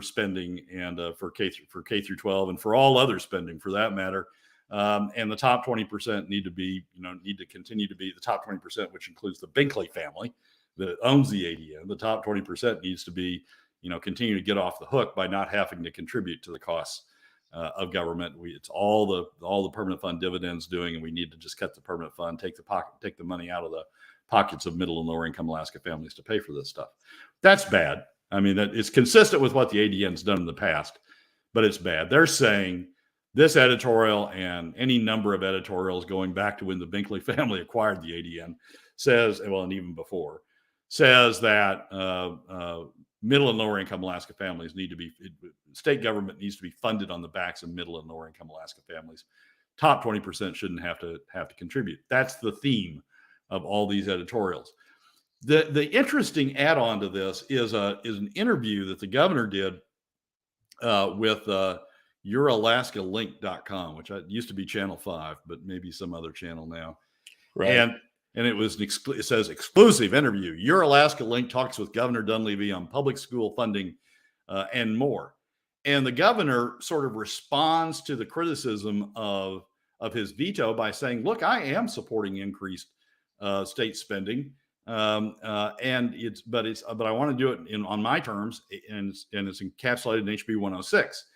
spending and for K through 12 and for all other spending for that matter. And the top 20% need to continue to be the top 20%, which includes the Binkley family that owns the ADN. The top 20% needs to be, continue to get off the hook by not having to contribute to the costs of government. It's all the permanent fund dividends doing, and we need to just cut the permanent fund, take the money out of the pockets of middle and lower income Alaska families to pay for this stuff. That's bad. I mean, that it's consistent with what the ADN's done in the past, but it's bad. They're saying this editorial and any number of editorials going back to when the Binkley family acquired the ADN says, well, and even before, says that middle and lower income Alaska families state government needs to be funded on the backs of middle and lower income Alaska families. Top 20% shouldn't have to contribute. That's the theme of all these editorials. The interesting add-on to this is an interview that the governor did with YourAlaskaLink.com, which used to be Channel 5, but maybe some other channel now. Right. And it was it says exclusive interview. Your Alaska Link talks with Governor Dunleavy on public school funding and more. And the governor sort of responds to the criticism of his veto by saying, "Look, I am supporting increased state spending, but I want to do it on my terms, and it's encapsulated in HB 106."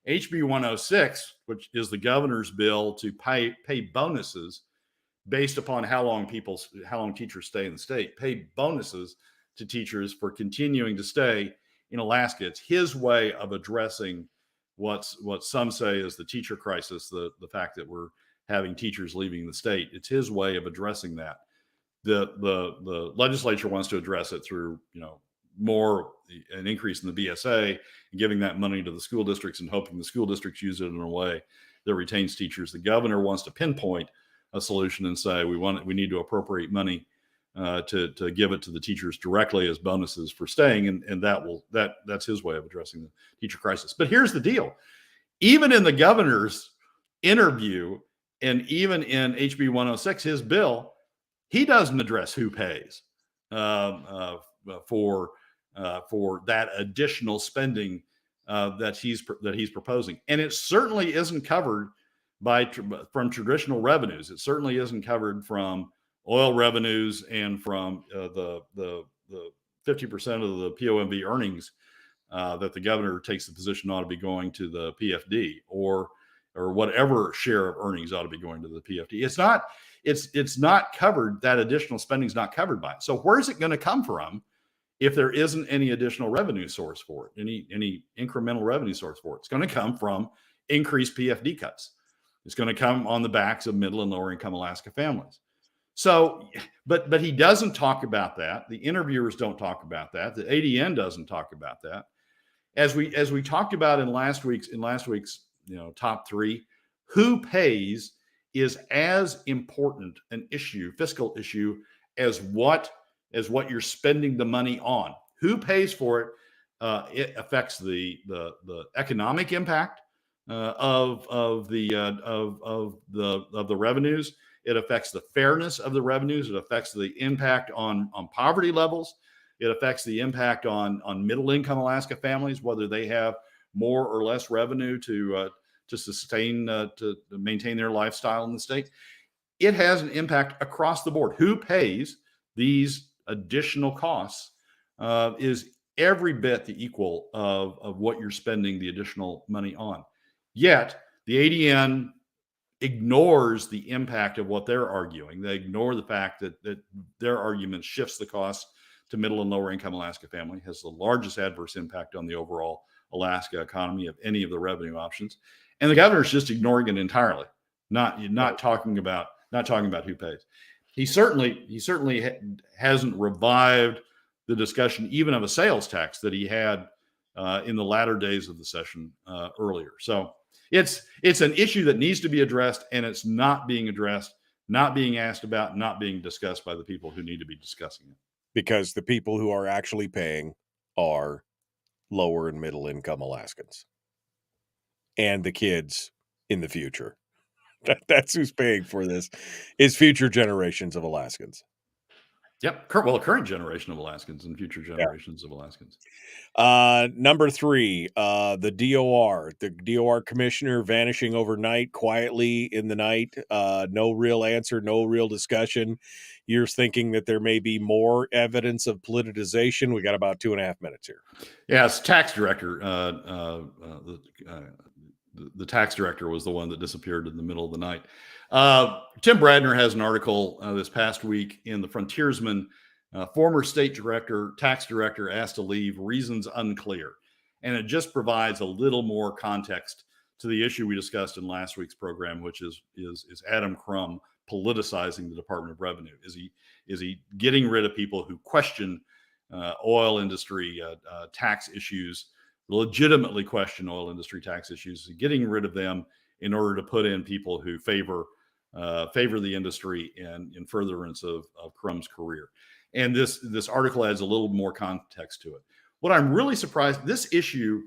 HB 106, which is the governor's bill to pay bonuses based upon how long teachers stay in the state, pay bonuses to teachers for continuing to stay in Alaska. It's his way of addressing what some say is the teacher crisis, the fact that we're having teachers leaving the state. It's his way of addressing that. The legislature wants to address it through, an increase in the BSA and giving that money to the school districts and hoping the school districts use it in a way that retains teachers. The governor wants to pinpoint a solution and say we need to appropriate money to give it to the teachers directly as bonuses for staying, and that's his way of addressing the teacher crisis. But here's the deal: even in the governor's interview, and even in HB 106, his bill, he doesn't address who pays for that additional spending that he's proposing, and it certainly isn't covered from traditional revenues. It certainly isn't covered from oil revenues and from the 50% of the POMV earnings that the governor takes the position ought to be going to the PFD, or whatever share of earnings ought to be going to the PFD. It's not covered. That additional spending is not covered by it. So where's it going to come from if there isn't any additional revenue source for it, any incremental revenue source for it? It's going to come from increased PFD cuts. It's going to come on the backs of middle and lower income Alaska families. So, but he doesn't talk about that. The interviewers don't talk about that. The ADN doesn't talk about that. As we talked about in last week's top three, who pays is as important an issue, fiscal issue, as what you're spending the money on. Who pays for it? It affects the economic impact of the revenues. It affects the fairness of the revenues. It affects the impact on poverty levels. It affects the impact on middle income Alaska families, whether they have more or less revenue to sustain, to maintain their lifestyle in the state. It has an impact across the board. Who pays these additional costs is every bit the equal of what you're spending the additional money on. Yet the ADN ignores the impact of what they're arguing. They ignore the fact that their argument shifts the cost to middle and lower income Alaska family, has the largest adverse impact on the overall Alaska economy of any of the revenue options. And the governor's just ignoring it entirely, not talking about who pays. He certainly hasn't revived the discussion even of a sales tax that he had in the latter days of the session earlier. So it's an issue that needs to be addressed, and it's not being addressed, not being asked about, not being discussed by the people who need to be discussing it. Because the people who are actually paying are lower and middle income Alaskans and the kids in the future. That's who's paying for this, is future generations of Alaskans. Yep. Current generation of Alaskans and future generations of Alaskans. Number three, the DOR commissioner vanishing overnight, quietly in the night. No real answer, no real discussion. You're thinking that there may be more evidence of politicization. We got about 2.5 minutes here. Yeah, it's tax director. The tax director was the one that disappeared in the middle of the night. Tim Bradner has an article this past week in the Frontiersman, former state director, tax director asked to leave, reasons unclear. And it just provides a little more context to the issue we discussed in last week's program, which is Adam Crum politicizing the Department of Revenue? Is he getting rid of people who question oil industry tax issues, legitimately question oil industry tax issues, getting rid of them in order to put in people who favor the industry and in furtherance of Crum's career? And this article adds a little more context to it. What I'm really surprised, this issue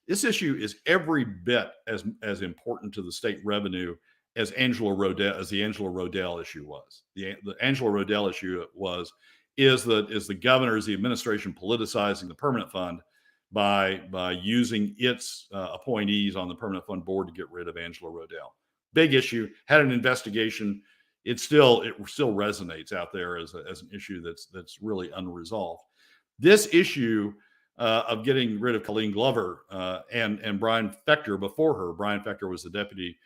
is every bit as important to the state revenue as the Angela Rodell issue was. The Angela Rodell issue is the governor's, the administration politicizing the permanent fund by using its appointees on the permanent fund board to get rid of Angela Rodell. Big issue, had an investigation. It still resonates out there as an issue that's really unresolved. This issue of getting rid of Colleen Glover and Brian Fector before her. Brian Fector was the deputy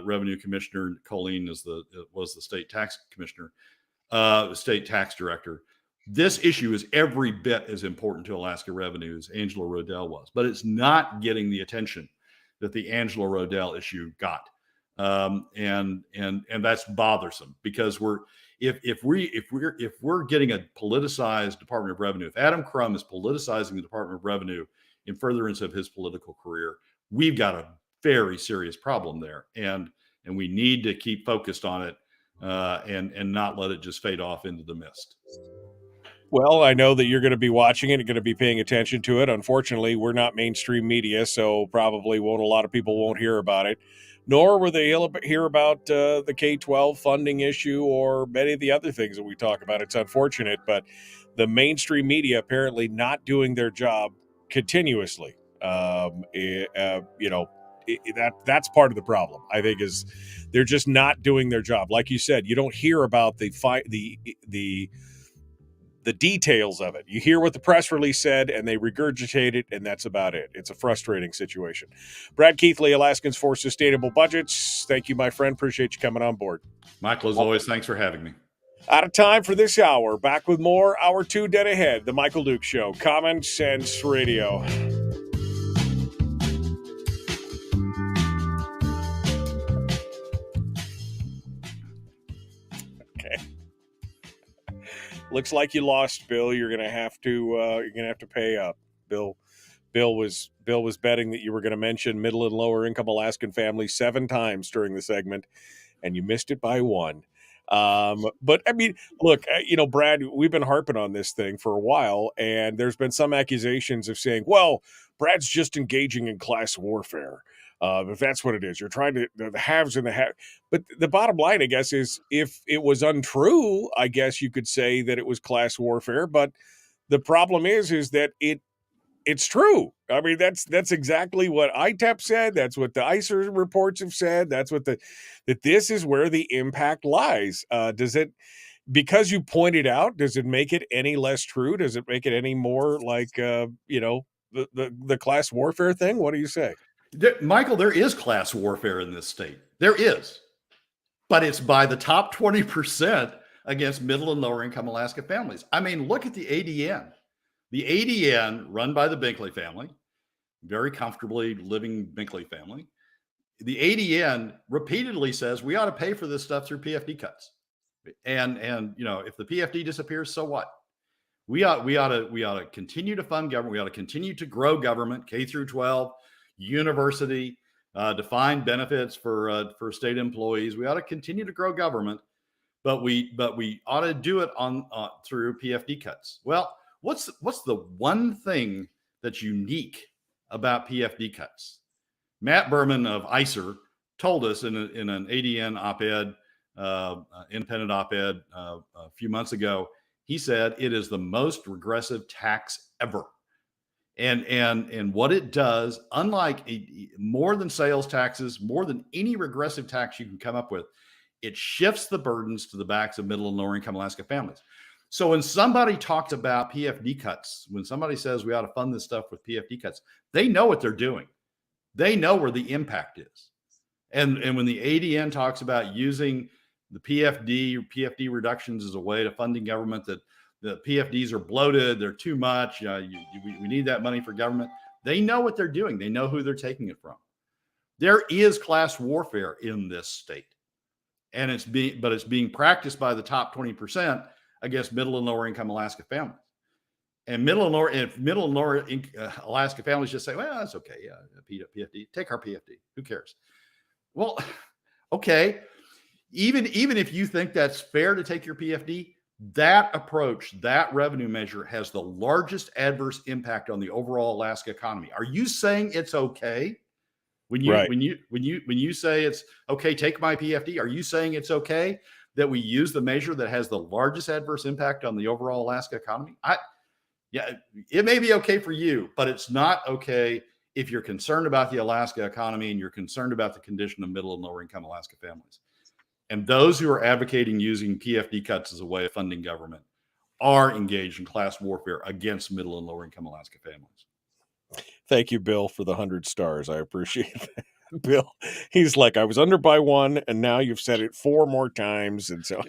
revenue commissioner. Colleen was the state tax commissioner, state tax director. This issue is every bit as important to Alaska revenue as Angela Rodell was, but it's not getting the attention that the Angela Rodell issue got, and that's bothersome because if we're getting a politicized Department of Revenue, if Adam Crum is politicizing the Department of Revenue in furtherance of his political career, we've got a very serious problem there, and we need to keep focused on it and not let it just fade off into the mist. Well, I know that you're going to be watching it and going to be paying attention to it. Unfortunately, we're not mainstream media, so probably a lot of people won't hear about it, nor will they hear about the K-12 funding issue or many of the other things that we talk about. It's unfortunate, but the mainstream media apparently not doing their job continuously. That's part of the problem, I think, is they're just not doing their job. Like you said, you don't hear about the details of it. You hear what the press release said and they regurgitate it, and that's about it. It's a frustrating situation. Brad Keithley, Alaskans for Sustainable Budgets. Thank you, my friend. Appreciate you coming on board. Michael, as always, thanks for having me. Out of time for this hour. Back with more. Hour 2 dead ahead. The Michael Duke Show. Common Sense Radio. Okay. Looks like you lost, Bill. You're gonna have to pay up. Bill was betting that you were going to mention middle and lower income Alaskan families 7 times during the segment, and you missed it by 1. But I mean, look, Brad, we've been harping on this thing for a while, and there's been some accusations of saying, well, Brad's just engaging in class warfare. If that's what it is, you're trying to the haves and the have. But the bottom line, I guess, is if it was untrue, I guess you could say that it was class warfare. But the problem is that it's true. I mean, that's exactly what ITEP said. That's what the ICER reports have said. That's what that this is where the impact lies. Does it, because you pointed out, does it make it any less true? Does it make it any more like the class warfare thing? What do you say? Michael, there is class warfare in this state. There is. But it's by the top 20% against middle and lower income Alaska families. I mean, look at the ADN. The ADN, run by the Binkley family, very comfortably living Binkley family. The ADN repeatedly says we ought to pay for this stuff through PFD cuts. And if the PFD disappears, so what? We ought to continue to fund government. We ought to continue to grow government, K through 12, university, defined benefits for state employees. We ought to continue to grow government, but we ought to do it through PFD cuts. Well, what's the one thing that's unique about PFD cuts? Matt Berman of ICER told us in an ADN op-ed, independent op-ed a few months ago. He said it is the most regressive tax ever. And what it does, unlike more than sales taxes, more than any regressive tax you can come up with, it shifts the burdens to the backs of middle and lower income Alaska families. So when somebody talks about PFD cuts, when somebody says we ought to fund this stuff with PFD cuts, they know what they're doing. They know where the impact is. And when the ADN talks about using the PFD reductions as a way to funding government, that the PFDs are bloated, they're too much, we need that money for government. They know what they're doing. They know who they're taking it from. There is class warfare in this state. And it's being practiced by the top 20% against middle and lower income Alaska families. And middle and lower Alaska families just say, well, that's okay. Yeah, PFD, take our PFD. Who cares? Well, okay. Even if you think that's fair to take your PFD, that approach, that revenue measure has the largest adverse impact on the overall Alaska economy. Are you saying it's okay? When you say it's okay, take my PFD, are you saying it's okay that we use the measure that has the largest adverse impact on the overall Alaska economy? Yeah, it may be okay for you, but it's not okay if you're concerned about the Alaska economy and you're concerned about the condition of middle and lower income Alaska families. And those who are advocating using PFD cuts as a way of funding government are engaged in class warfare against middle and lower income Alaska families. Thank you, Bill, for the 100 stars. I appreciate that. Bill, he's like, I was under by one, and now you've said it 4 more times. And so,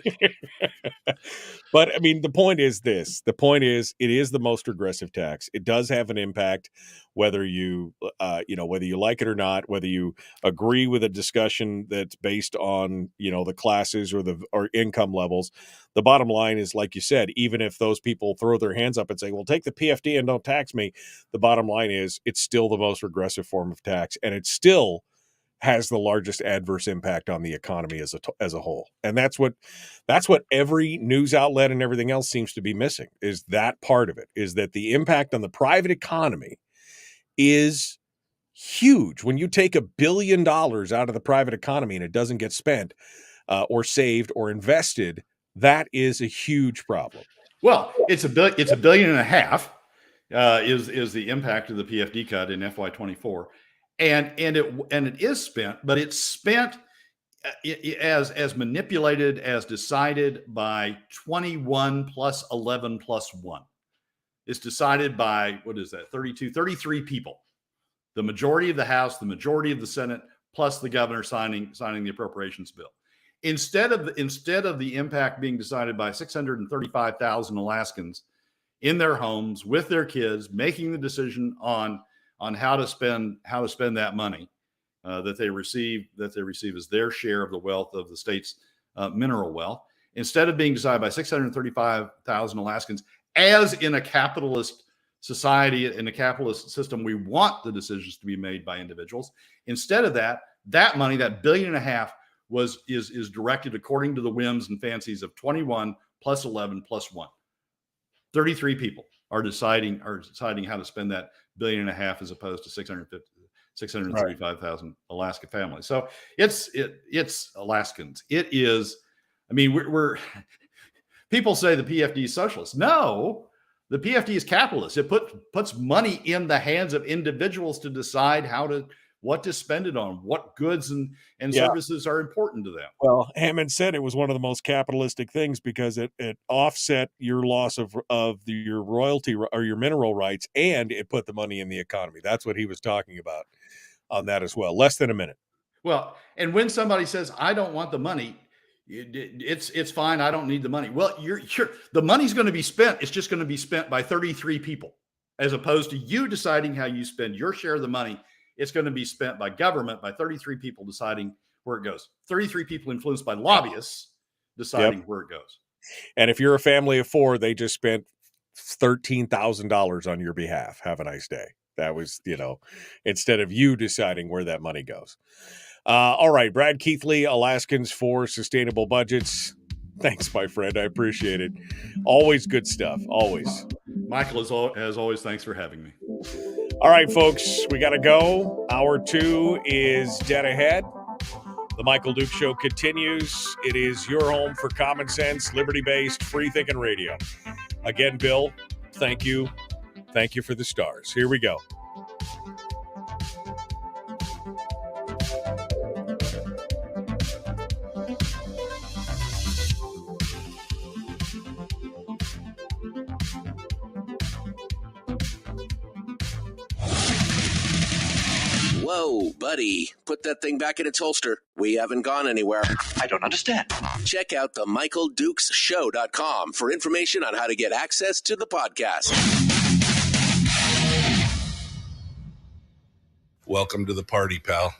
but I mean, the point is this: the point is, it is the most regressive tax. It does have an impact, whether you, whether you like it or not, whether you agree with a discussion that's based on, the classes or income levels. The bottom line is, like you said, even if those people throw their hands up and say, well, take the PFD and don't tax me, the bottom line is it's still the most regressive form of tax, and it still has the largest adverse impact on the economy as a whole. And that's what every news outlet and everything else seems to be missing, is that part of it, is that the impact on the private economy is huge. When you take $1 billion out of the private economy and it doesn't get spent or saved or invested, that is a huge problem. Well, it's $1.5 billion is the impact of the PFD cut in FY24. And it is spent, but it's spent as manipulated, as decided by 21 plus 11 plus 1. It's decided by, 33 people. The majority of the House, the majority of the Senate, plus the governor signing the appropriations bill. Instead of the impact being decided by 635,000 Alaskans in their homes with their kids, making the decision on how to spend that money that they receive as their share of the wealth of the state's mineral wealth, instead of being decided by 635,000 Alaskans, as in a capitalist society, in a capitalist system, we want the decisions to be made by individuals. Instead of that money, that $1.5 billion is directed according to the whims and fancies of 21 plus 11 plus 1. 33 people are deciding how to spend that $1.5 billion as opposed to 635,000 Alaska families. So it's Alaskans. It is. I mean, we're people say the PFD is socialist. No, the PFD is capitalist. It puts money in the hands of individuals to decide what to spend it on, what goods and services are important to them. Well, Hammond said it was one of the most capitalistic things because it offset your loss of your royalty or your mineral rights, and it put the money in the economy. That's what he was talking about on that as well. Less than a minute. Well, and when somebody says, I don't want the money, it's fine. I don't need the money. Well, the money's going to be spent. It's just going to be spent by 33 people, as opposed to you deciding how you spend your share of the money. It's going to be spent by government, by 33 people deciding where it goes. 33 people influenced by lobbyists deciding where it goes. And if you're a family of 4, they just spent $13,000 on your behalf. Have a nice day. That was, instead of you deciding where that money goes. All right, Brad Keithley, Alaskans for Sustainable Budgets. Thanks, my friend. I appreciate it. Always good stuff. Always. Michael, as always, thanks for having me. All right, folks, we got to go. Hour 2 is dead ahead. The Michael Duke Show continues. It is your home for common sense, liberty-based, free-thinking radio. Again, Bill, thank you. Thank you for the stars. Here we go. Whoa, buddy. Put that thing back in its holster. We haven't gone anywhere. I don't understand. Check out the MichaelDukesShow.com for information on how to get access to the podcast. Welcome to the party, pal.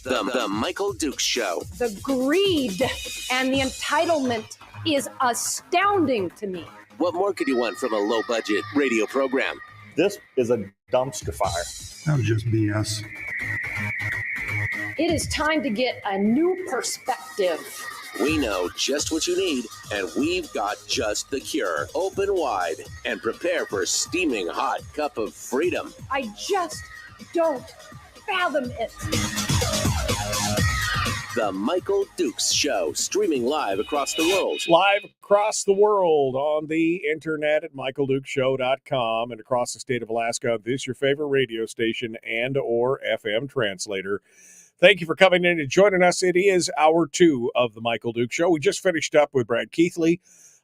The Michael Dukes Show. The greed and the entitlement is astounding to me. What more could you want from a low-budget radio program? This is a dumpster fire. That was just BS. It is time to get a new perspective. We know just what you need, and we've got just the cure. Open wide and prepare for a steaming hot cup of freedom. I just don't fathom it. The Michael Dukes Show, streaming live across the world. Live across the world on the internet at michaeldukeshow.com and across the state of Alaska. This is your favorite radio station and or FM translator. Thank you for coming in and joining us. It is hour 2 of the Michael Duke Show. We just finished up with Brad Keithley,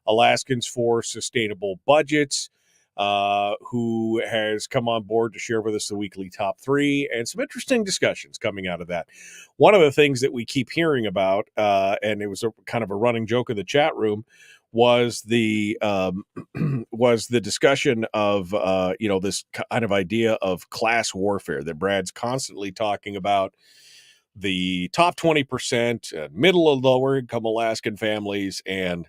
Alaskans for Sustainable Budgets. who has come on board to share with us the weekly top three and some interesting discussions coming out of that. One of the things that we keep hearing about, and it was a kind of a running joke in the chat room, was the was the discussion of this kind of idea of class warfare that Brad's constantly talking about. The top 20%, middle and lower income Alaskan families. And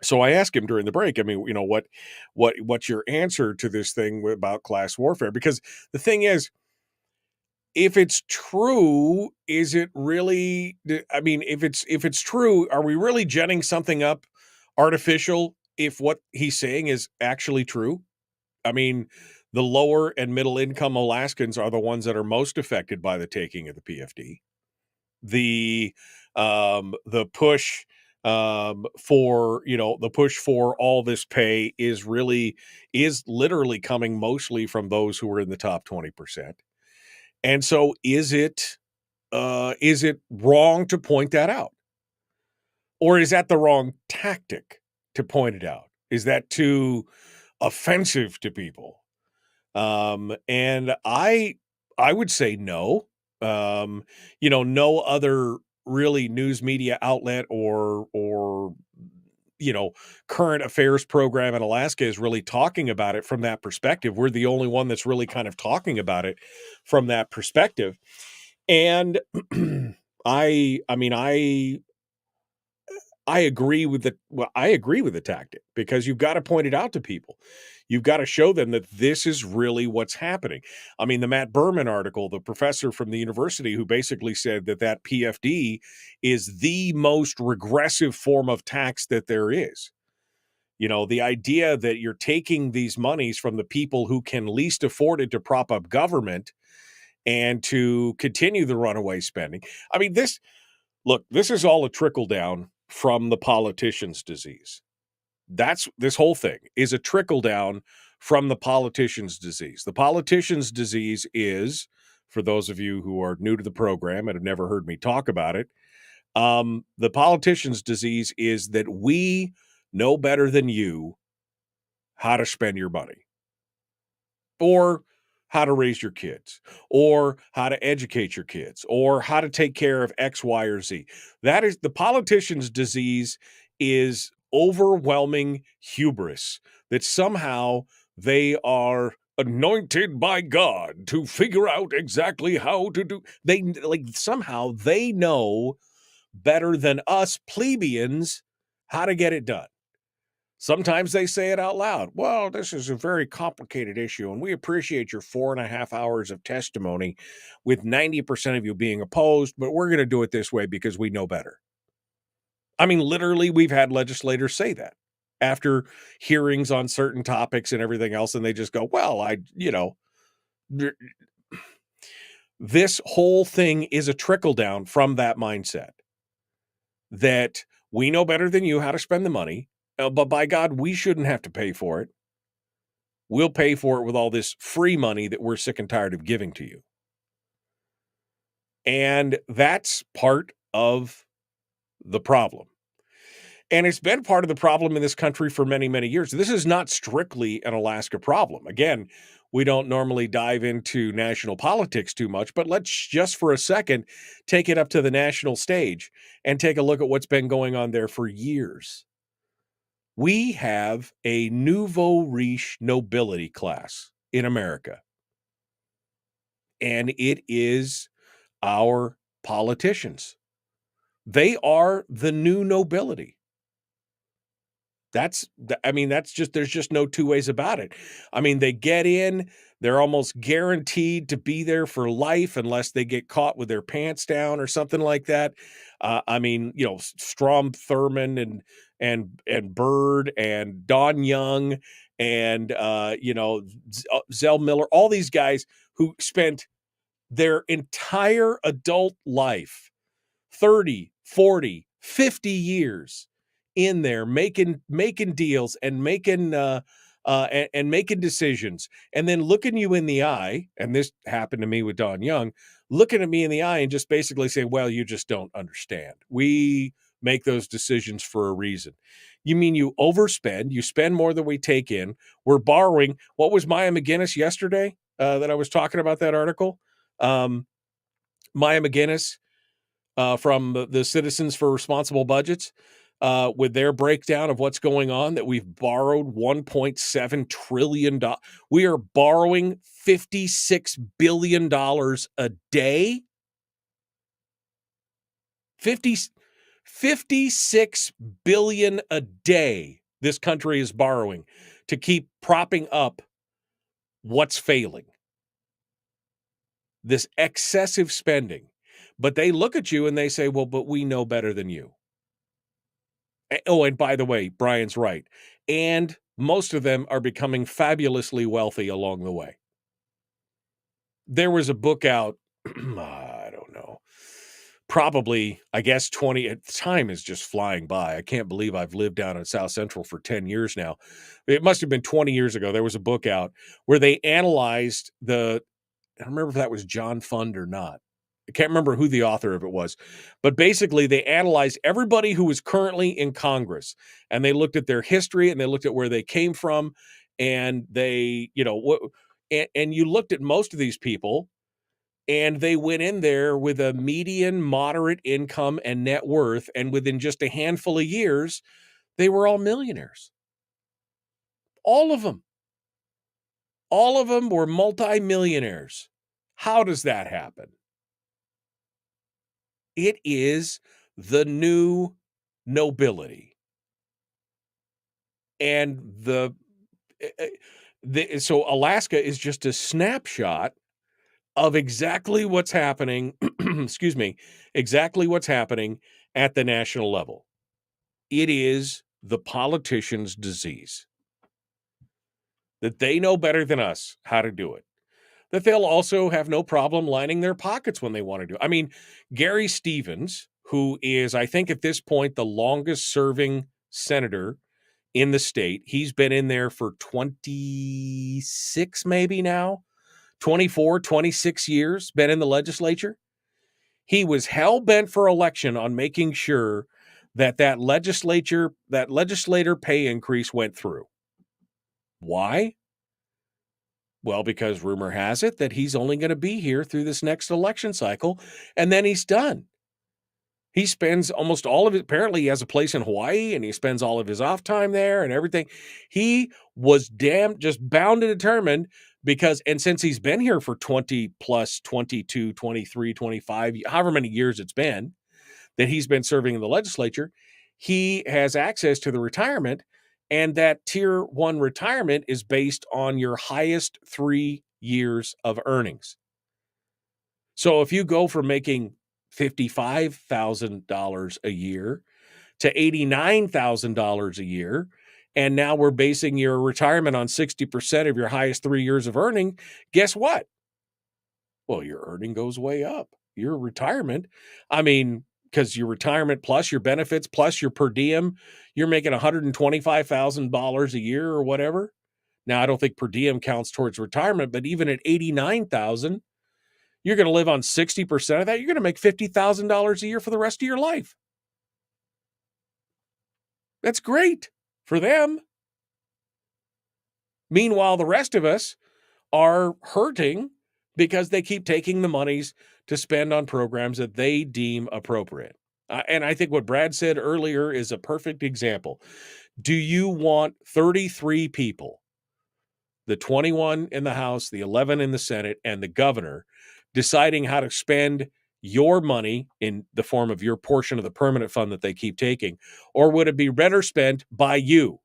so I asked him during the break, I mean, what's your answer to this thing about class warfare? Because the thing is, if it's true, is it really, I mean, if it's true, are we really jetting something up artificial if what he's saying is actually true? I mean, the lower and middle income Alaskans are the ones that are most affected by the taking of the PFD. The push for the push for all this pay is literally coming mostly from those who are in the top 20%. And so is it wrong to point that out? Or is that the wrong tactic to point it out? Is that too offensive to people? And I would say no. No other really news media outlet or current affairs program in Alaska is really talking about it from that perspective. We're the only one that's really kind of talking about it from that perspective. And I agree with the tactic, because you've got to point it out to people. You've got to show them that this is really what's happening. I mean, the Matt Berman article, the professor from the university who basically said that PFD is the most regressive form of tax that there is. The idea that you're taking these monies from the people who can least afford it to prop up government and to continue the runaway spending. I mean, this is all a trickle down from the politician's disease. This whole thing is a trickle down from the politician's disease. The politician's disease is, for those of you who are new to the program and have never heard me talk about it, the politician's disease is that we know better than you how to spend your money, or how to raise your kids, or how to educate your kids, or how to take care of X, Y, or Z. That is the politician's disease, is overwhelming hubris that somehow they are anointed by God to figure out exactly how to do. Somehow they know better than us plebeians how to get it done. Sometimes they say it out loud. Well, this is a very complicated issue, and we appreciate your 4.5 hours of testimony with 90% of you being opposed, but we're going to do it this way because we know better. I mean, literally, we've had legislators say that after hearings on certain topics and everything else, and they just go, well, this whole thing is a trickle down from that mindset that we know better than you how to spend the money. But by God, we shouldn't have to pay for it. We'll pay for it with all this free money that we're sick and tired of giving to you. And that's part of the problem. And it's been part of the problem in this country for many, many years. This is not strictly an Alaska problem. Again, we don't normally dive into national politics too much, but let's just for a second take it up to the national stage and take a look at what's been going on there for years. We have a nouveau riche nobility class in America, and it is our politicians. They are the new nobility. There's just no two ways about it. I mean, they get in, they're almost guaranteed to be there for life unless they get caught with their pants down or something like that. Strom Thurmond and Bird and Don Young and Zell Miller, all these guys who spent their entire adult life, 30, 40, 50 years in there making deals and making decisions, and then looking you in the eye, and this happened to me with Don Young, looking at me in the eye and just basically saying, well, you just don't understand. We make those decisions for a reason. You mean you overspend, you spend more than we take in, we're borrowing. What was Maya McGinnis yesterday that I was talking about that article? Maya McGinnis from the Citizens for Responsible Budgets with their breakdown of what's going on, that we've borrowed $1.7 trillion. We are borrowing $56 billion a day. 56 billion a day this country is borrowing to keep propping up what's failing. This excessive spending. But they look at you and they say, well, but we know better than you. Oh, and by the way, Brian's right. And most of them are becoming fabulously wealthy along the way. There was a book out, I don't know, probably, I guess 20, time is just flying by. I can't believe I've lived down in South Central for 10 years now. It must have been 20 years ago. There was a book out where they analyzed I don't remember if that was John Fund or not. I can't remember who the author of it was, but basically they analyzed everybody who is currently in Congress, and they looked at their history and they looked at where they came from, and they, and you looked at most of these people, and they went in there with a median moderate income and net worth, and within just a handful of years, they were all millionaires. All of them. All of them were multimillionaires. How does that happen? It is the new nobility. And so Alaska is just a snapshot of exactly what's happening, exactly what's happening at the national level. It is the politicians' disease. That they know better than us how to do it. That they'll also have no problem lining their pockets when they want to do it. I mean, Gary Stevens, who is, I think at this point, the longest serving senator in the state, he's been in there for 26 maybe now, 24, 26 years, been in the legislature. He was hell-bent for election on making sure that legislator pay increase went through. Why? Well, because rumor has it that he's only going to be here through this next election cycle, and then he's done. He spends almost all of it. Apparently, he has a place in Hawaii, and he spends all of his off time there and everything. He was just bound and determined and since he's been here for 20 plus 22, 23, 25, however many years it's been that he's been serving in the legislature, he has access to the retirement. And that tier 1 retirement is based on your highest 3 years of earnings. So if you go from making $55,000 a year to $89,000 a year, and now we're basing your retirement on 60% of your highest 3 years of earning, guess what? Well, your earning goes way up. Your retirement, because your retirement plus your benefits plus your per diem, you're making $125,000 a year or whatever. Now, I don't think per diem counts towards retirement, but even at $89,000, you're going to live on 60% of that. You're going to make $50,000 a year for the rest of your life. That's great for them. Meanwhile, the rest of us are hurting because they keep taking the monies to spend on programs that they deem appropriate. And I think what Brad said earlier is a perfect example. Do you want 33 people, the 21 in the House, the 11 in the Senate, and the governor, deciding how to spend your money in the form of your portion of the permanent fund that they keep taking? Or would it be better spent by you?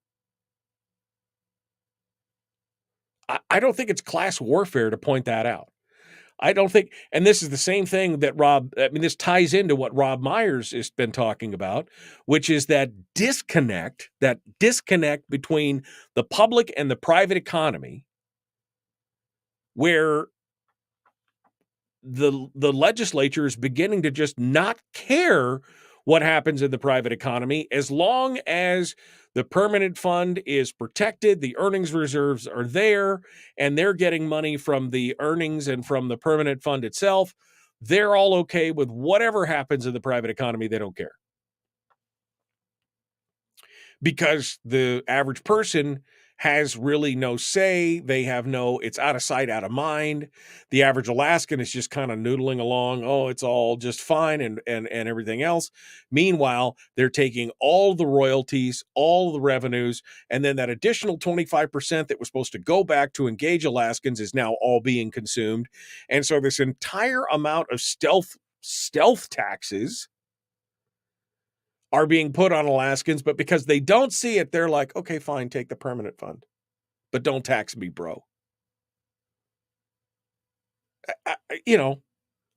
I don't think it's class warfare to point that out. I don't think, and this is the same thing that this ties into what Rob Myers has been talking about, which is that disconnect between the public and the private economy, where the legislature is beginning to just not care what happens in the private economy as long as the permanent fund is protected, the earnings reserves are there, and they're getting money from the earnings and from the permanent fund itself. They're all okay with whatever happens in the private economy. They don't care. because the average person has really no say. They have no, it's out of sight, out of mind. The average Alaskan is just kind of noodling along. Oh, it's all just fine and everything else. Meanwhile, they're taking all the royalties, all the revenues, and then that additional 25% that was supposed to go back to engage Alaskans is now all being consumed. And so this entire amount of stealth taxes are being put on Alaskans, but because they don't see it, they're like, okay, fine, take the permanent fund, but don't tax me, bro.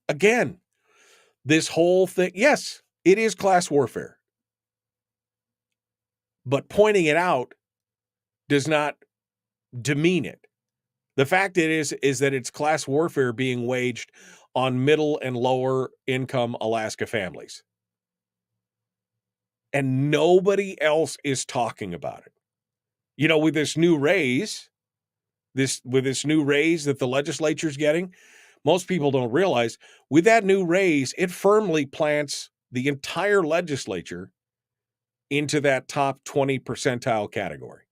Again, this whole thing, yes, it is class warfare, but pointing it out does not demean it. The fact is that it's class warfare being waged on middle and lower income Alaska families. And nobody else is talking about it. With this new raise, that the legislature's getting, most people don't realize with that new raise, it firmly plants the entire legislature into that top 20 percentile category.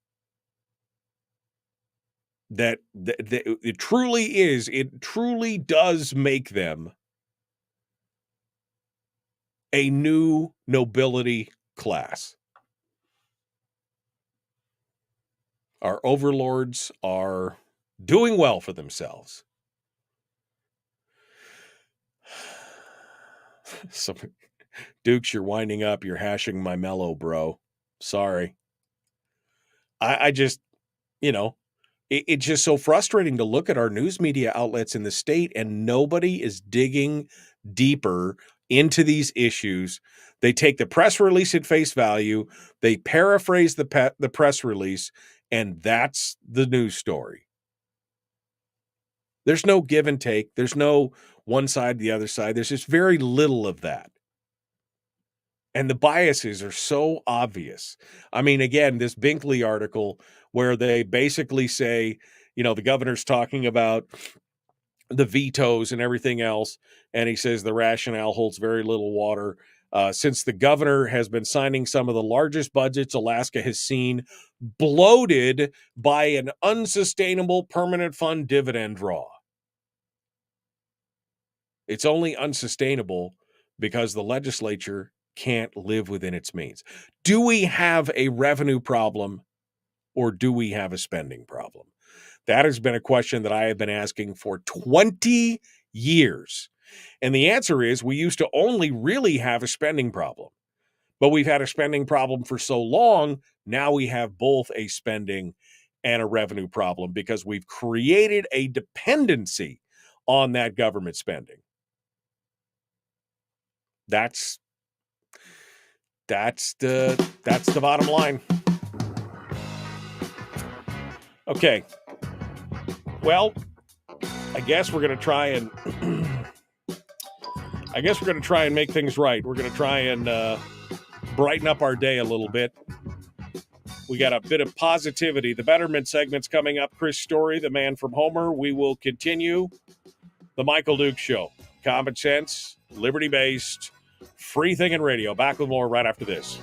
That it truly does make them a new nobility class. Our overlords are doing well for themselves. So, Dukes, you're winding up. You're hashing my mellow, bro. Sorry. I just, it's just so frustrating to look at our news media outlets in the state and nobody is digging deeper into these issues. They take the press release at face value, they paraphrase the press release, and that's the news story. There's no give and take. There's no one side, the other side. There's just very little of that. And the biases are so obvious. I mean, again, this Binkley article where they basically say, the governor's talking about the vetoes and everything else. And he says the rationale holds very little water. Since the governor has been signing some of the largest budgets Alaska has seen, bloated by an unsustainable permanent fund dividend draw. It's only unsustainable because the legislature can't live within its means. Do we have a revenue problem or do we have a spending problem? That has been a question that I have been asking for 20 years. And the answer is we used to only really have a spending problem. But we've had a spending problem for so long, now we have both a spending and a revenue problem because we've created a dependency on that government spending. That's the bottom line. Okay. Well, I guess we're going to try and make things right. We're going to try and brighten up our day a little bit. We got a bit of positivity. The Betterment segment's coming up. Chris Story, the man from Homer. We will continue the Michael Dukes Show. Common sense, liberty-based, free-thinking radio. Back with more right after this.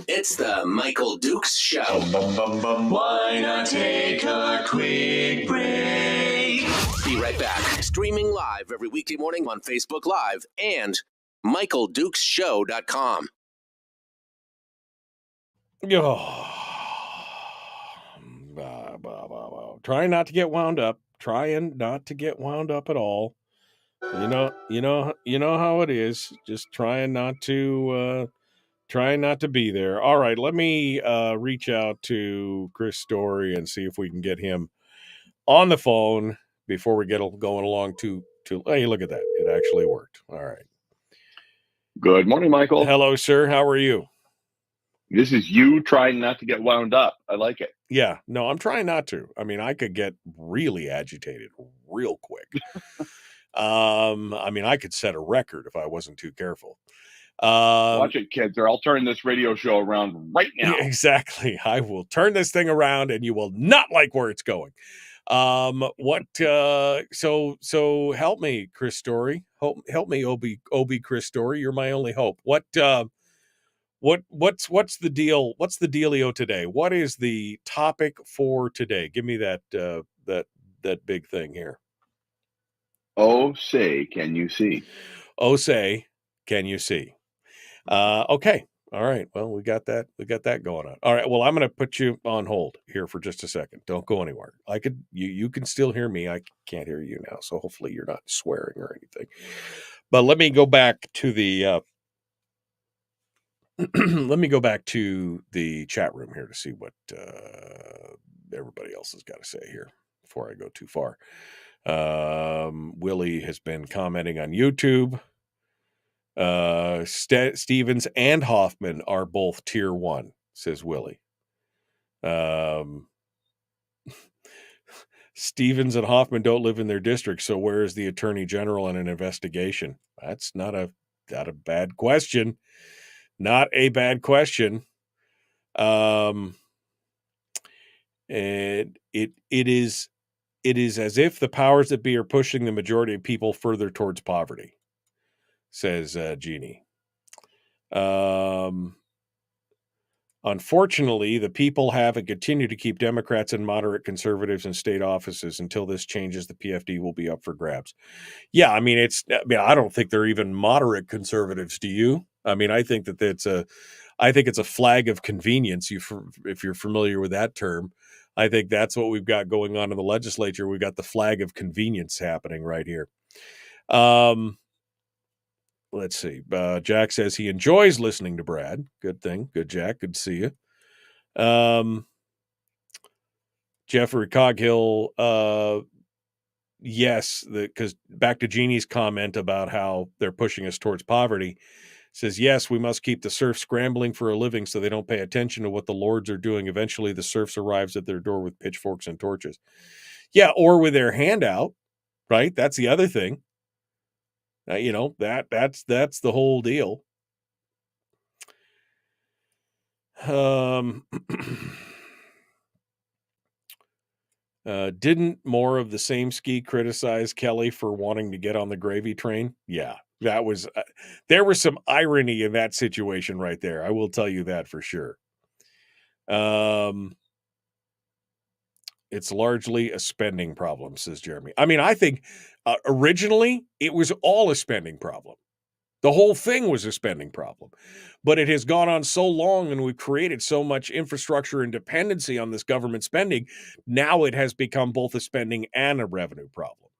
It's the Michael Dukes Show. Why not take a quick break? Be right back. Streaming live every weekday morning on Facebook Live and MichaelDukesShow.com. Trying not to get wound up. Trying not to get wound up at all. You know how it is. Just trying not to be there. All right, let me reach out to Chris Story and see if we can get him on the phone before we get going along to hey, look at that. It actually worked. All right. Good morning, Michael. Hello, sir. How are you? This is you trying not to get wound up. I like it. Yeah. No, I'm trying not to. I mean, I could get really agitated real quick. I mean, I could set a record if I wasn't too careful. Watch it, kids, or I'll turn this radio show around right now. Yeah, exactly. I will turn this thing around and you will not like where it's going. So help me, Chris Story. Help me, Obi Chris Story. You're my only hope. What's the deal? What's the dealio today? What is the topic for today? Give me that big thing here. Oh, say, can you see? Oh, say, can you see? Okay. All right. Well, we got that going on. All right. Well, I'm going to put you on hold here for just a second. Don't go anywhere. You can still hear me. I can't hear you now. So hopefully you're not swearing or anything. But let me go back to the chat room here to see what everybody else has got to say here before I go too far. Willie has been commenting on YouTube. Stevens and Hoffman are both tier 1, says Willie. Stevens and Hoffman don't live in their district, so where is the attorney general in an investigation? That's not a bad question. Not a bad question. And it is as if the powers that be are pushing the majority of people further towards poverty, says Jeannie. Unfortunately, the people have and continue to keep Democrats and moderate conservatives in state offices. Until this changes, the PFD will be up for grabs. Yeah, I mean, I don't think they're even moderate conservatives. Do you? I mean, I think that it's a flag of convenience. If you're familiar with that term, I think that's what we've got going on in the legislature. We've got the flag of convenience happening right here. Let's see. Jack says he enjoys listening to Brad. Good thing. Good, Jack. Good to see you. Jeffrey Coghill, yes, because back to Jeannie's comment about how they're pushing us towards poverty, says, yes, we must keep the serfs scrambling for a living so they don't pay attention to what the lords are doing. Eventually, the serfs arrives at their door with pitchforks and torches. Yeah, or with their hand out, right? That's the other thing. That's the whole deal. Didn't more of the same ski criticize Kelly for wanting to get on the gravy train? Yeah, that was there was some irony in that situation right there. I will tell you that for sure. It's largely a spending problem, says Jeremy. I mean, I think originally it was all a spending problem. The whole thing was a spending problem, but it has gone on so long and we've created so much infrastructure and dependency on this government spending. Now it has become both a spending and a revenue problem.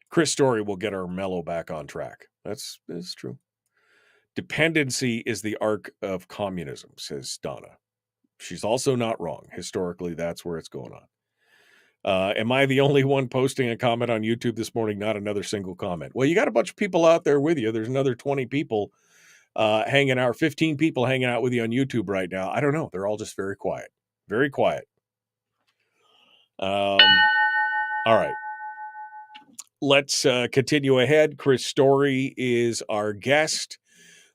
Chris Story will get our mellow back on track. That's true. Dependency is the arc of communism, says Donna. She's also not wrong. Historically, that's where it's going on. Am I the only one posting a comment on YouTube this morning? Not another single comment. Well, you got a bunch of people out there with you. There's another 20 people hanging out, 15 people hanging out with you on YouTube right now. I don't know. They're all just very quiet. Very quiet. All right. Let's continue ahead. Chris Story is our guest.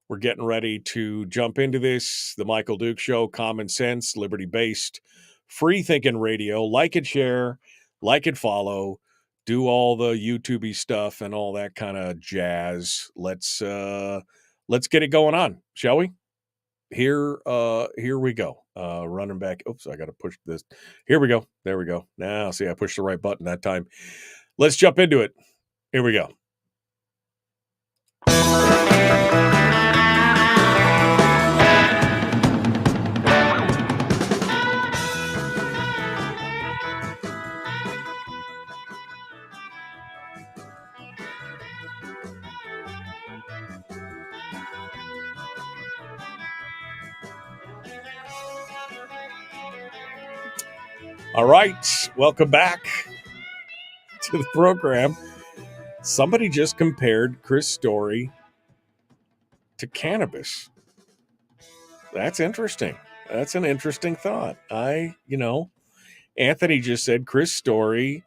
We're getting ready to jump into this. The Michael Duke Show, common sense, liberty-based, free-thinking radio. Like and share, like and follow, do all the YouTube-y stuff and all that kind of jazz. Let's get it going on, shall we? Here we go. Running back. Oops, I got to push this. Here we go. There we go. Now, see, I pushed the right button that time. Let's jump into it. Here we go. All right, welcome back to the program. Somebody just compared Chris Story to cannabis. That's interesting. That's an interesting thought. Anthony just said Chris Story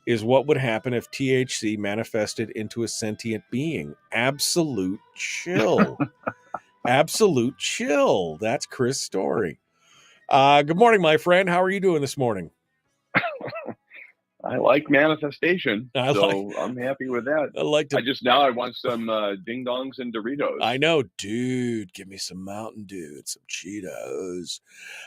is what would happen if THC manifested into a sentient being. Absolute chill. Absolute chill. That's Chris' story. Good morning, my friend. How are you doing this morning? I like manifestation, I I'm happy with that. I like to. I want some ding dongs and Doritos. I know, dude. Give me some Mountain Dew and some Cheetos.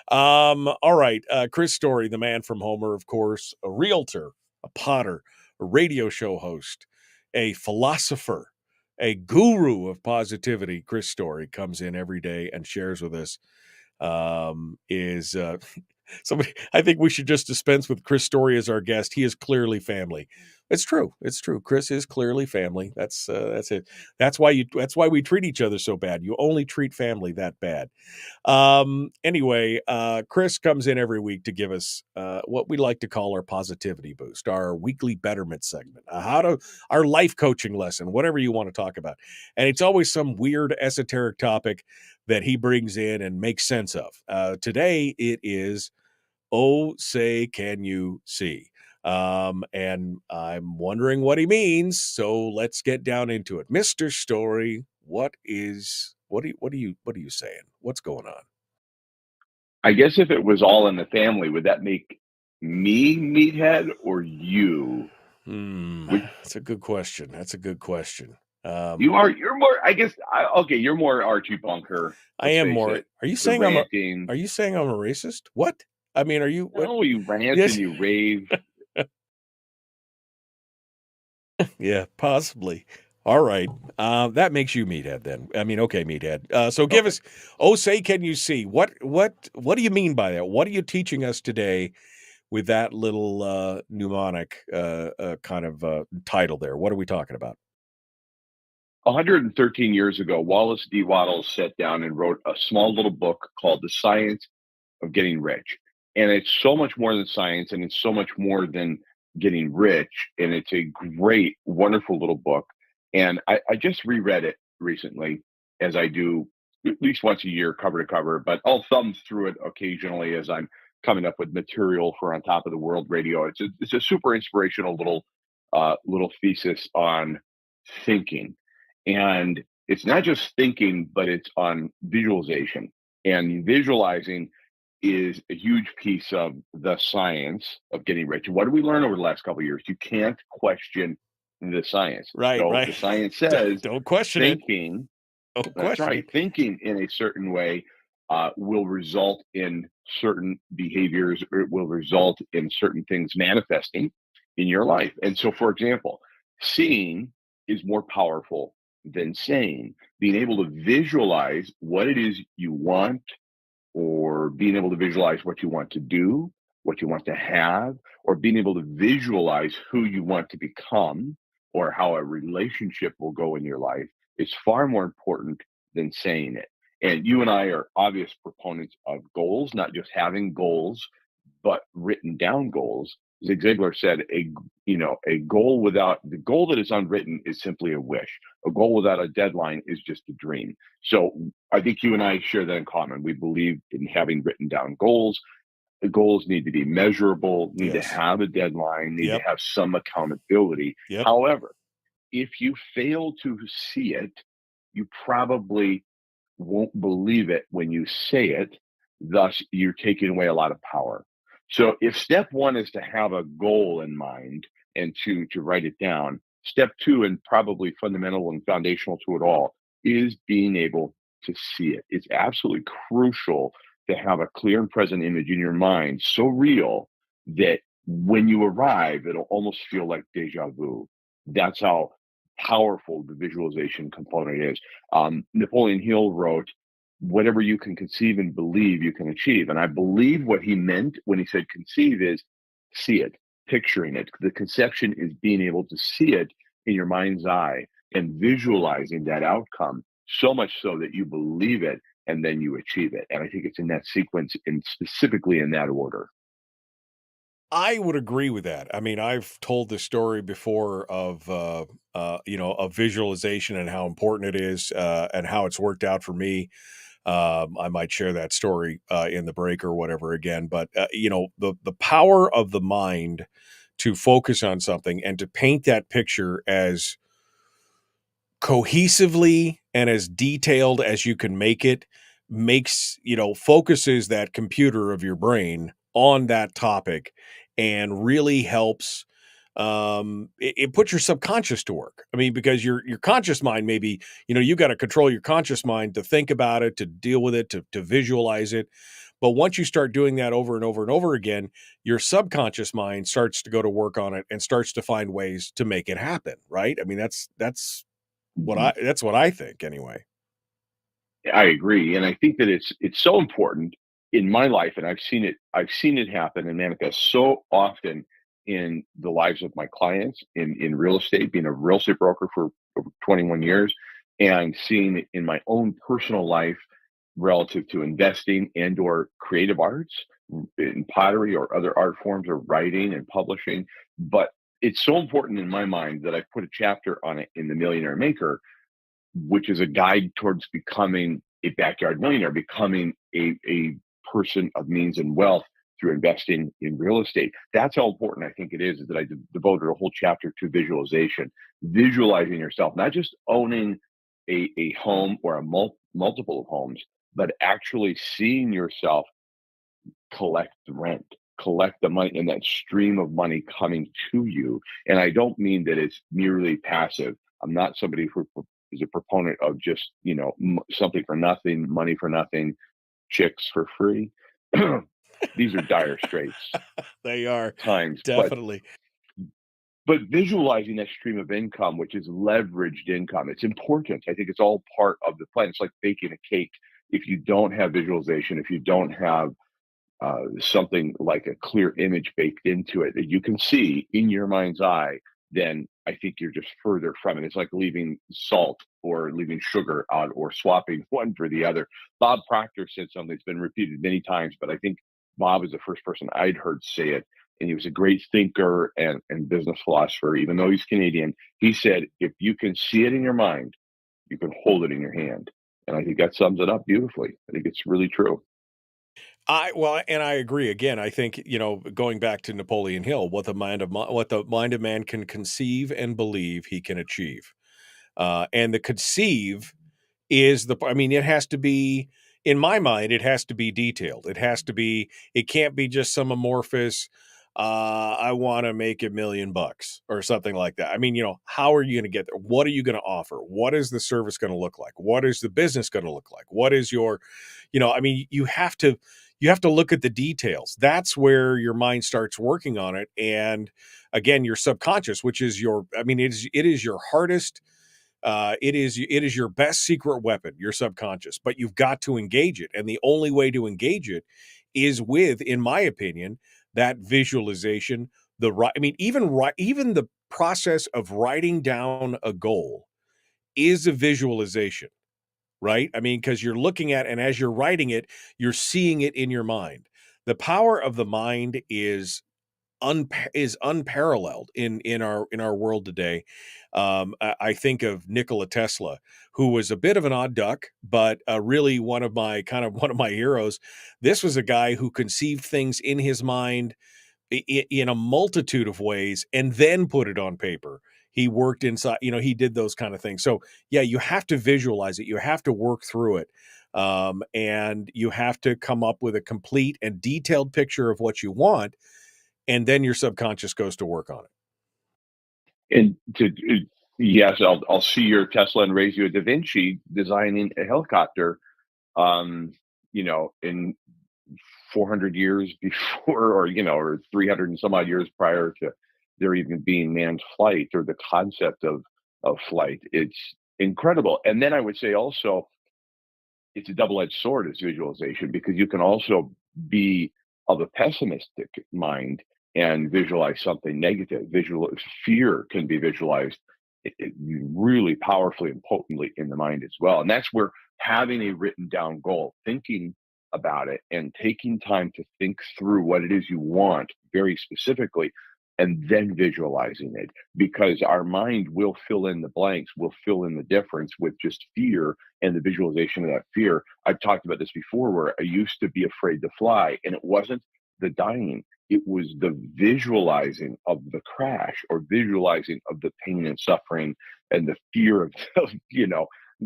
All right. Chris Story, the man from Homer, of course, a realtor, a potter, a radio show host, a philosopher, a guru of positivity. Chris Story comes in every day and shares with us. Somebody, I think we should just dispense with Chris Story as our guest. He is clearly family. It's true. It's true. Chris is clearly family. That's it. That's why we treat each other so bad. You only treat family that bad. Anyway, Chris comes in every week to give us what we like to call our positivity boost, our weekly betterment segment, our life coaching lesson, whatever you want to talk about. And it's always some weird esoteric topic that he brings in and makes sense of. Today it is, oh, say, can you see? And I'm wondering what he means. So let's get down into it. Mr. Story, what are you saying? What's going on? I guess if it was all in the family, would that make me meathead or you? That's a good question. You're more, I guess. You're more Archie Bunker. I am more. Are you saying I'm a racist? What? I mean, are you? No, you rant and you rave. Yeah, possibly. All right. That makes you meathead then. I mean, okay, meathead. So give us, say, can you see? What do you mean by that? What are you teaching us today with that little mnemonic kind of title there? What are we talking about? 113 years ago, Wallace D. Wattles sat down and wrote a small little book called The Science of Getting Rich. And it's so much more than science, and it's so much more than getting rich. And it's a great, wonderful little book. And I just reread it recently, as I do at least once a year, cover to cover, but I'll thumb through it occasionally as I'm coming up with material for On Top of the World Radio. It's a super inspirational little thesis on thinking. And it's not just thinking, but it's on visualization. And visualizing is a huge piece of the science of getting rich. What did we learn over the last couple of years? You can't question the science. Right. The science says don't question thinking. That's right. Thinking in a certain way will result in certain behaviors, or it will result in certain things manifesting in your life. And so, for example, seeing is more powerful than saying. Being able to visualize what it is you want, or being able to visualize what you want to do, what you want to have, or being able to visualize who you want to become, or how a relationship will go in your life is far more important than saying it. And you and I are obvious proponents of goals, not just having goals, but written down goals. Zig Ziglar said, the goal that is unwritten is simply a wish. A goal without a deadline is just a dream. So I think you and I share that in common. We believe in having written down goals. The goals need to be measurable, need to have a deadline, need to have some accountability. However, if you fail to see it, you probably won't believe it when you say it. Thus, you're taking away a lot of power. So if step one is to have a goal in mind and to write it down, step two, and probably fundamental and foundational to it all, is being able to see it. It's absolutely crucial to have a clear and present image in your mind, so real that when you arrive, it'll almost feel like deja vu. That's how powerful the visualization component is. Napoleon Hill wrote, whatever you can conceive and believe you can achieve. And I believe what he meant when he said conceive is see it, picturing it. The conception is being able to see it in your mind's eye and visualizing that outcome, so much so that you believe it and then you achieve it. And I think it's in that sequence, and specifically in that order. I would agree with that. I mean, I've told this story before of visualization and how important it is, and how it's worked out for me. I might share that story in the break or whatever again, but the power of the mind to focus on something and to paint that picture as cohesively and as detailed as you can make it, makes, focuses that computer of your brain on that topic and really helps. It puts your subconscious to work. I mean, because your conscious mind, maybe, you got to control your conscious mind to think about it, to deal with it, to visualize it. But once you start doing that over and over and over again, your subconscious mind starts to go to work on it and starts to find ways to make it happen. Right. I mean, that's what I think anyway. I agree, and I think that it's so important in my life, and I've seen it happen and manifest so often in the lives of my clients in real estate, being a real estate broker for over 21 years, and seeing it in my own personal life relative to investing and or creative arts in pottery or other art forms or writing and publishing. But it's so important in my mind that I put a chapter on it in The Millionaire Maker, which is a guide towards becoming a backyard millionaire, becoming a person of means and wealth through investing in real estate. That's how important I think it is that I devoted a whole chapter to visualization, visualizing yourself, not just owning a home or a multiple of homes, but actually seeing yourself collect the rent, collect the money, and that stream of money coming to you. And I don't mean that it's merely passive. I'm not somebody who is a proponent of just, something for nothing, money for nothing, chicks for free. These are dire straits. They are times, definitely. But visualizing that stream of income, which is leveraged income, it's important. I think it's all part of the plan. It's like baking a cake. If you don't have visualization, if you don't have something like a clear image baked into it that you can see in your mind's eye, then I think you're just further from it. It's like leaving salt or leaving sugar out or swapping one for the other. Bob Proctor said something that's been repeated many times, but I think Bob is the first person I'd heard say it. And he was a great thinker and business philosopher, even though he's Canadian. He said, if you can see it in your mind, you can hold it in your hand. And I think that sums it up beautifully. I think it's really true. And I agree. Again, I think, going back to Napoleon Hill, what the mind of man can conceive and believe, he can achieve. And the conceive is it has to be, in my mind, it has to be detailed. It can't be just some amorphous, I want to make $1 million or something like that. I mean, how are you going to get there? What are you going to offer? What is the service going to look like? What is the business going to look like? What is your, you have to look at the details. That's where your mind starts working on it. And again, your subconscious, which is it is your hardest, it is your best secret weapon, your subconscious, but you've got to engage it. And the only way to engage it is with, in my opinion, that visualization, even the process of writing down a goal is a visualization, right? I mean, because you're looking at, and as you're writing it, you're seeing it in your mind. The power of the mind is unparalleled in our world today. I think of Nikola Tesla, who was a bit of an odd duck, but really one of my heroes. This was a guy who conceived things in his mind in a multitude of ways and then put it on paper. He worked inside, he did those kind of things. So yeah, you have to visualize it. You have to work through it. And you have to come up with a complete and detailed picture of what you want. And then your subconscious goes to work on it. And yes, I'll see your Tesla and raise you a Da Vinci designing a helicopter, in 400 years before, or 300 and some odd years prior to there even being manned flight or the concept of flight. It's incredible. And then I would say also, it's a double-edged sword as visualization, because you can also be of a pessimistic mind and visualize something negative. Fear can be visualized really powerfully and potently in the mind as well. And that's where having a written down goal, thinking about it and taking time to think through what it is you want very specifically, and then visualizing it, because our mind will fill in the blanks, will fill in the difference with just fear and the visualization of that fear. I've talked about this before, where I used to be afraid to fly, and it wasn't the dying. It was the visualizing of the crash or visualizing of the pain and suffering and the fear of,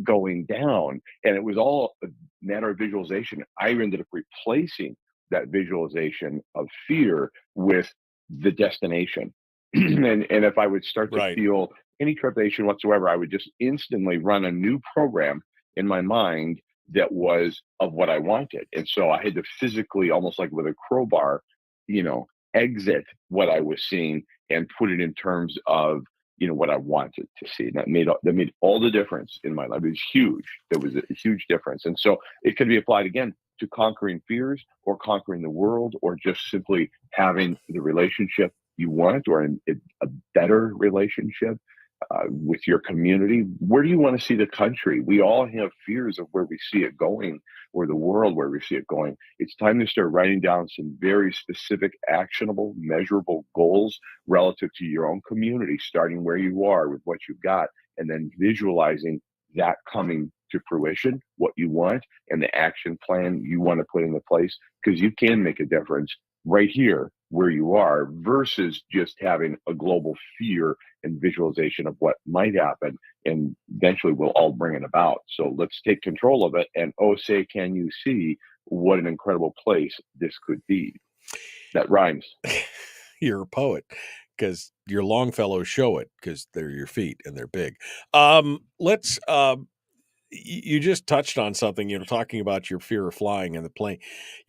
going down. And it was all a matter of visualization. I ended up replacing that visualization of fear with the destination. and if I would start to Right. feel any trepidation whatsoever, I would just instantly run a new program in my mind that was of what I wanted. And so I had to physically, almost like with a crowbar, exit what I was seeing and put it in terms of, what I wanted to see. And that made all the difference in my life. It was huge. There was a huge difference. And so it could be applied again to conquering fears or conquering the world or just simply having the relationship you want or a better relationship with your community. Where do you want to see the country? We all have fears of where we see it going, or the world where we see it going. It's time to start writing down some very specific, actionable, measurable goals relative to your own community, starting where you are with what you've got, and then visualizing that coming to fruition, what you want, and the action plan you want to put into place, because you can make a difference right here where you are versus just having a global fear and visualization of what might happen, and eventually we'll all bring it about. So let's take control of it, and say, can you see what an incredible place this could be? That rhymes. You're a poet, because your Longfellows show it, because they're your feet and they're big. Let's you just touched on something, talking about your fear of flying and the plane.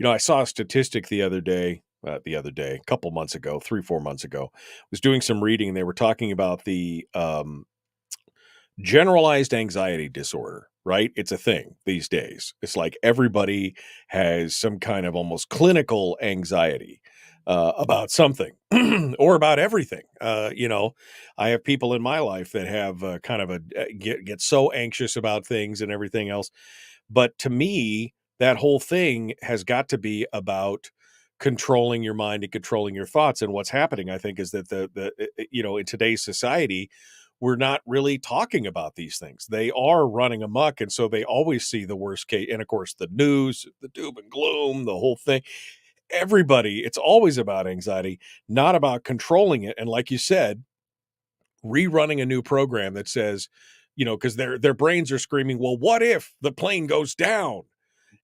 I saw a statistic the other day, a couple months ago, 3-4 months ago. I was doing some reading and they were talking about the generalized anxiety disorder, right? It's a thing these days. It's like everybody has some kind of almost clinical anxiety about something or about everything. I have people in my life that have kind of get so anxious about things and everything else. But to me, that whole thing has got to be about controlling your mind and controlling your thoughts. And what's happening, I think, is that in today's society, we're not really talking about these things. They are running amok. And so they always see the worst case. And of course, the news, the doom and gloom, the whole thing. Everybody, it's always about anxiety, not about controlling it. And like you said, rerunning a new program that says, because their brains are screaming, well, what if the plane goes down?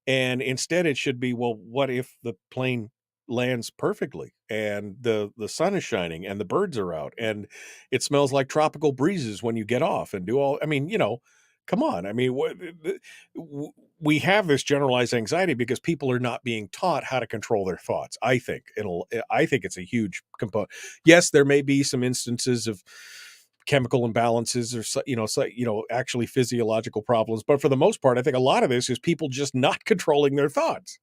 And instead it should be, well, what if the plane lands perfectly and the sun is shining and the birds are out and it smells like tropical breezes when you get off and do all, come on. We have this generalized anxiety because people are not being taught how to control their thoughts. I think it's a huge component. Yes, there may be some instances of chemical imbalances or actually physiological problems, but for the most part, I think a lot of this is people just not controlling their thoughts.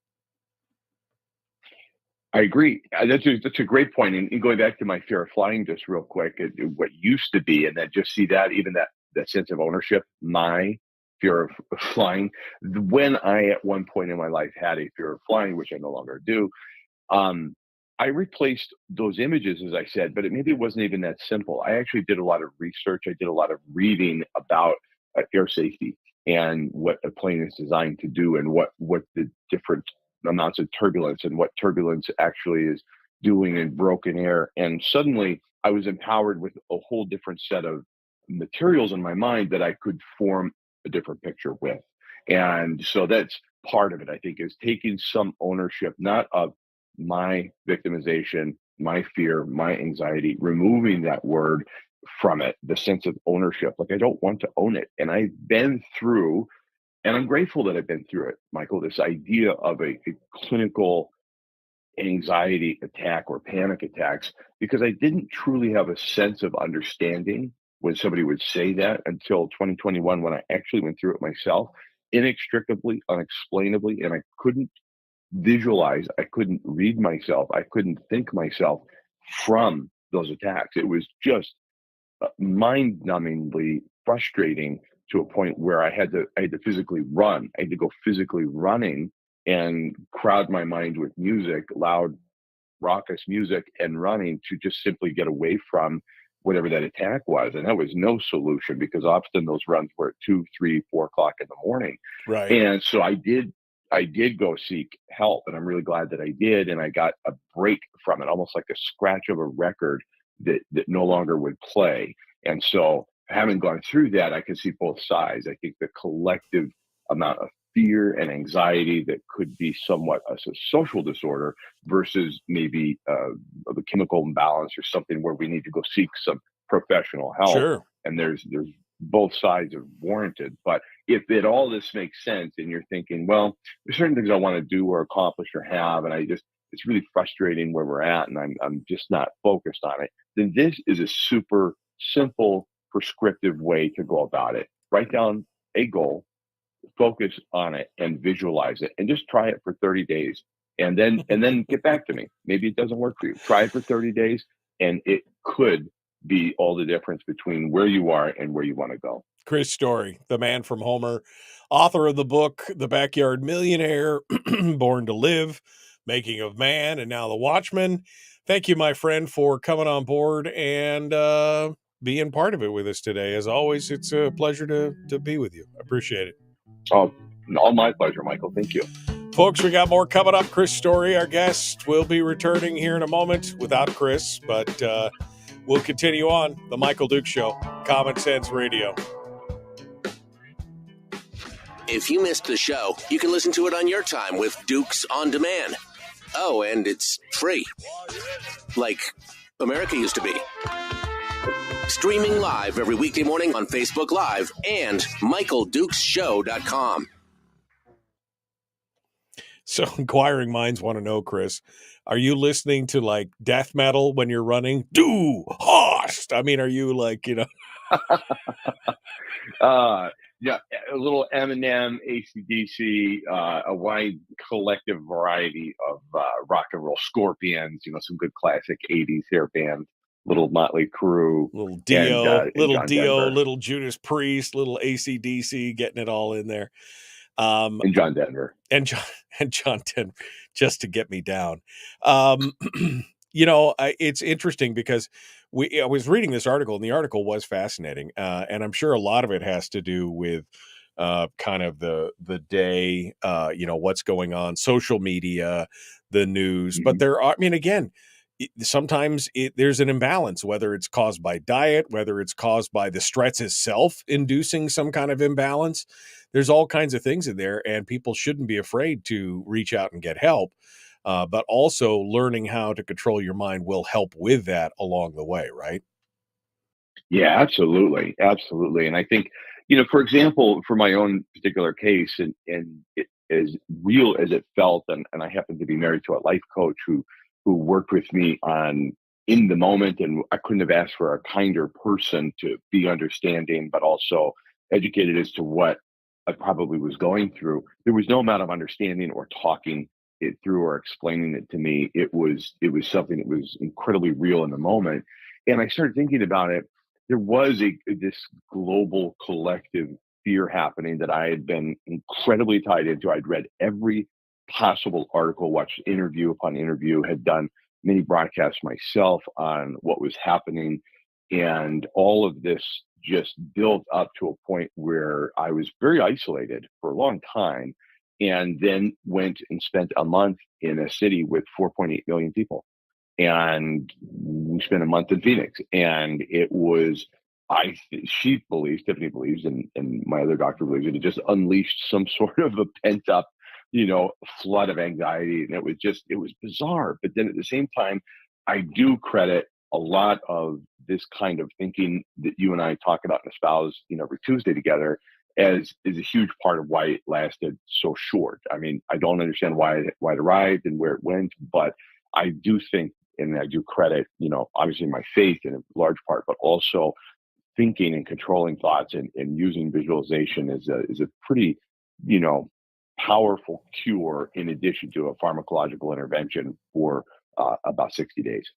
I agree. That's a great point. And going back to my fear of flying, just real quick, what used to be, and then just see that, even that sense of ownership, my fear of flying. When I, at one point in my life, had a fear of flying, which I no longer do, I replaced those images, as I said, but maybe it wasn't even that simple. I actually did a lot of research. I did a lot of reading about air safety and what a plane is designed to do, and what the different amounts of turbulence and what turbulence actually is doing in broken air. And suddenly I was empowered with a whole different set of materials in my mind that I could form a different picture with. And so that's part of it, I think, is taking some ownership, not of my victimization, my fear, my anxiety, removing that word from it, the sense of ownership. Like, I don't want to own it. And I've been through, and I'm grateful that I've been through it, Michael, this idea of a clinical anxiety attack or panic attacks, because I didn't truly have a sense of understanding when somebody would say that until 2021, when I actually went through it myself, inextricably, unexplainably, and I couldn't visualize, I couldn't read myself, I couldn't think myself from those attacks. It was just mind-numbingly frustrating to a point where I had to physically run. I had to go physically running and crowd my mind with music, loud, raucous music, and running to just simply get away from whatever that attack was. And that was no solution, because often those runs were at 2, 3, 4 o'clock in the morning. Right. And so I did I did go seek help, and I'm really glad that I did. And I got a break from it, almost like a scratch of a record that no longer would play. And so, having gone through that, I can see both sides. I think the collective amount of fear and anxiety that could be somewhat a social disorder versus maybe a chemical imbalance or something where we need to go seek some professional help. Sure. And there's both sides are warranted. But if all this makes sense and you're thinking, well, there's certain things I want to do or accomplish or have, and it's really frustrating where we're at, and I'm just not focused on it, then this is a super simple, prescriptive way to go about it. Write down a goal, focus on it, and visualize it, and just try it for 30 days. And then get back to me. Maybe it doesn't work for you. Try it for 30 days, and it could be all the difference between where you are and where you want to go. Chris Story, the man from Homer, author of the book The Backyard Millionaire, Born to Live, Making of Man, and now The Watchman. Thank you, my friend, for coming on board and being part of it with us today. As always, it's a pleasure to be with you. I appreciate it. Oh, all my pleasure, Michael. Thank you. Folks, we got more coming up. Chris Story, our guest, will be returning here in a moment without Chris, but we'll continue on The Michael Dukes Show, Common Sense Radio. If you missed the show, you can listen to it on your time with Dukes On Demand. Oh, and it's free. Like America used to be. Streaming live every weekday morning on Facebook Live and MichaelDukesShow.com. So inquiring minds want to know, Chris, are you listening to like death metal when you're running? Do host. I mean, are you like, Yeah, a little Eminem, AC/DC, a wide collective variety of rock and roll, Scorpions, some good classic 80s hair bands, little Motley Crue, little Dio, and little John Dio, Denver. little Judas Priest, little AC/DC, getting it all in there. And John Denver. And John Denver, just to get me down. It's interesting because I was reading this article, and the article was fascinating, and I'm sure a lot of it has to do with kind of the day, what's going on, social media, the news. Mm-hmm. But there are, again, sometimes there's an imbalance, whether it's caused by diet, whether it's caused by the stress itself inducing some kind of imbalance. There's all kinds of things in there, and people shouldn't be afraid to reach out and get help. But also learning how to control your mind will help with that along the way, right? Yeah, absolutely. Absolutely. And I think, for example, for my own particular case, and it, as real as it felt, and I happen to be married to a life coach who worked with me on in the moment, and I couldn't have asked for a kinder person to be understanding, but also educated as to what I probably was going through. There was no amount of understanding or talking it through or explaining it to me. It was something that was incredibly real in the moment. And I started thinking about it. There was this global collective fear happening that I had been incredibly tied into. I'd read every possible article, watched interview upon interview, had done many broadcasts myself on what was happening. And all of this just built up to a point where I was very isolated for a long time, and then went and spent a month in a city with 4.8 million people. And we spent a month in Phoenix, and it was, Tiffany believes, and my other doctor believes, it just unleashed some sort of a pent up, flood of anxiety. And it was bizarre. But then at the same time, I do credit a lot of this kind of thinking that you and I talk about and espouse, every Tuesday together, as is a huge part of why it lasted so short. I mean, I don't understand why it arrived and where it went, but I do think, and I do credit, obviously my faith in a large part, but also thinking and controlling thoughts and using visualization is a pretty, powerful cure in addition to a pharmacological intervention for about 60 days.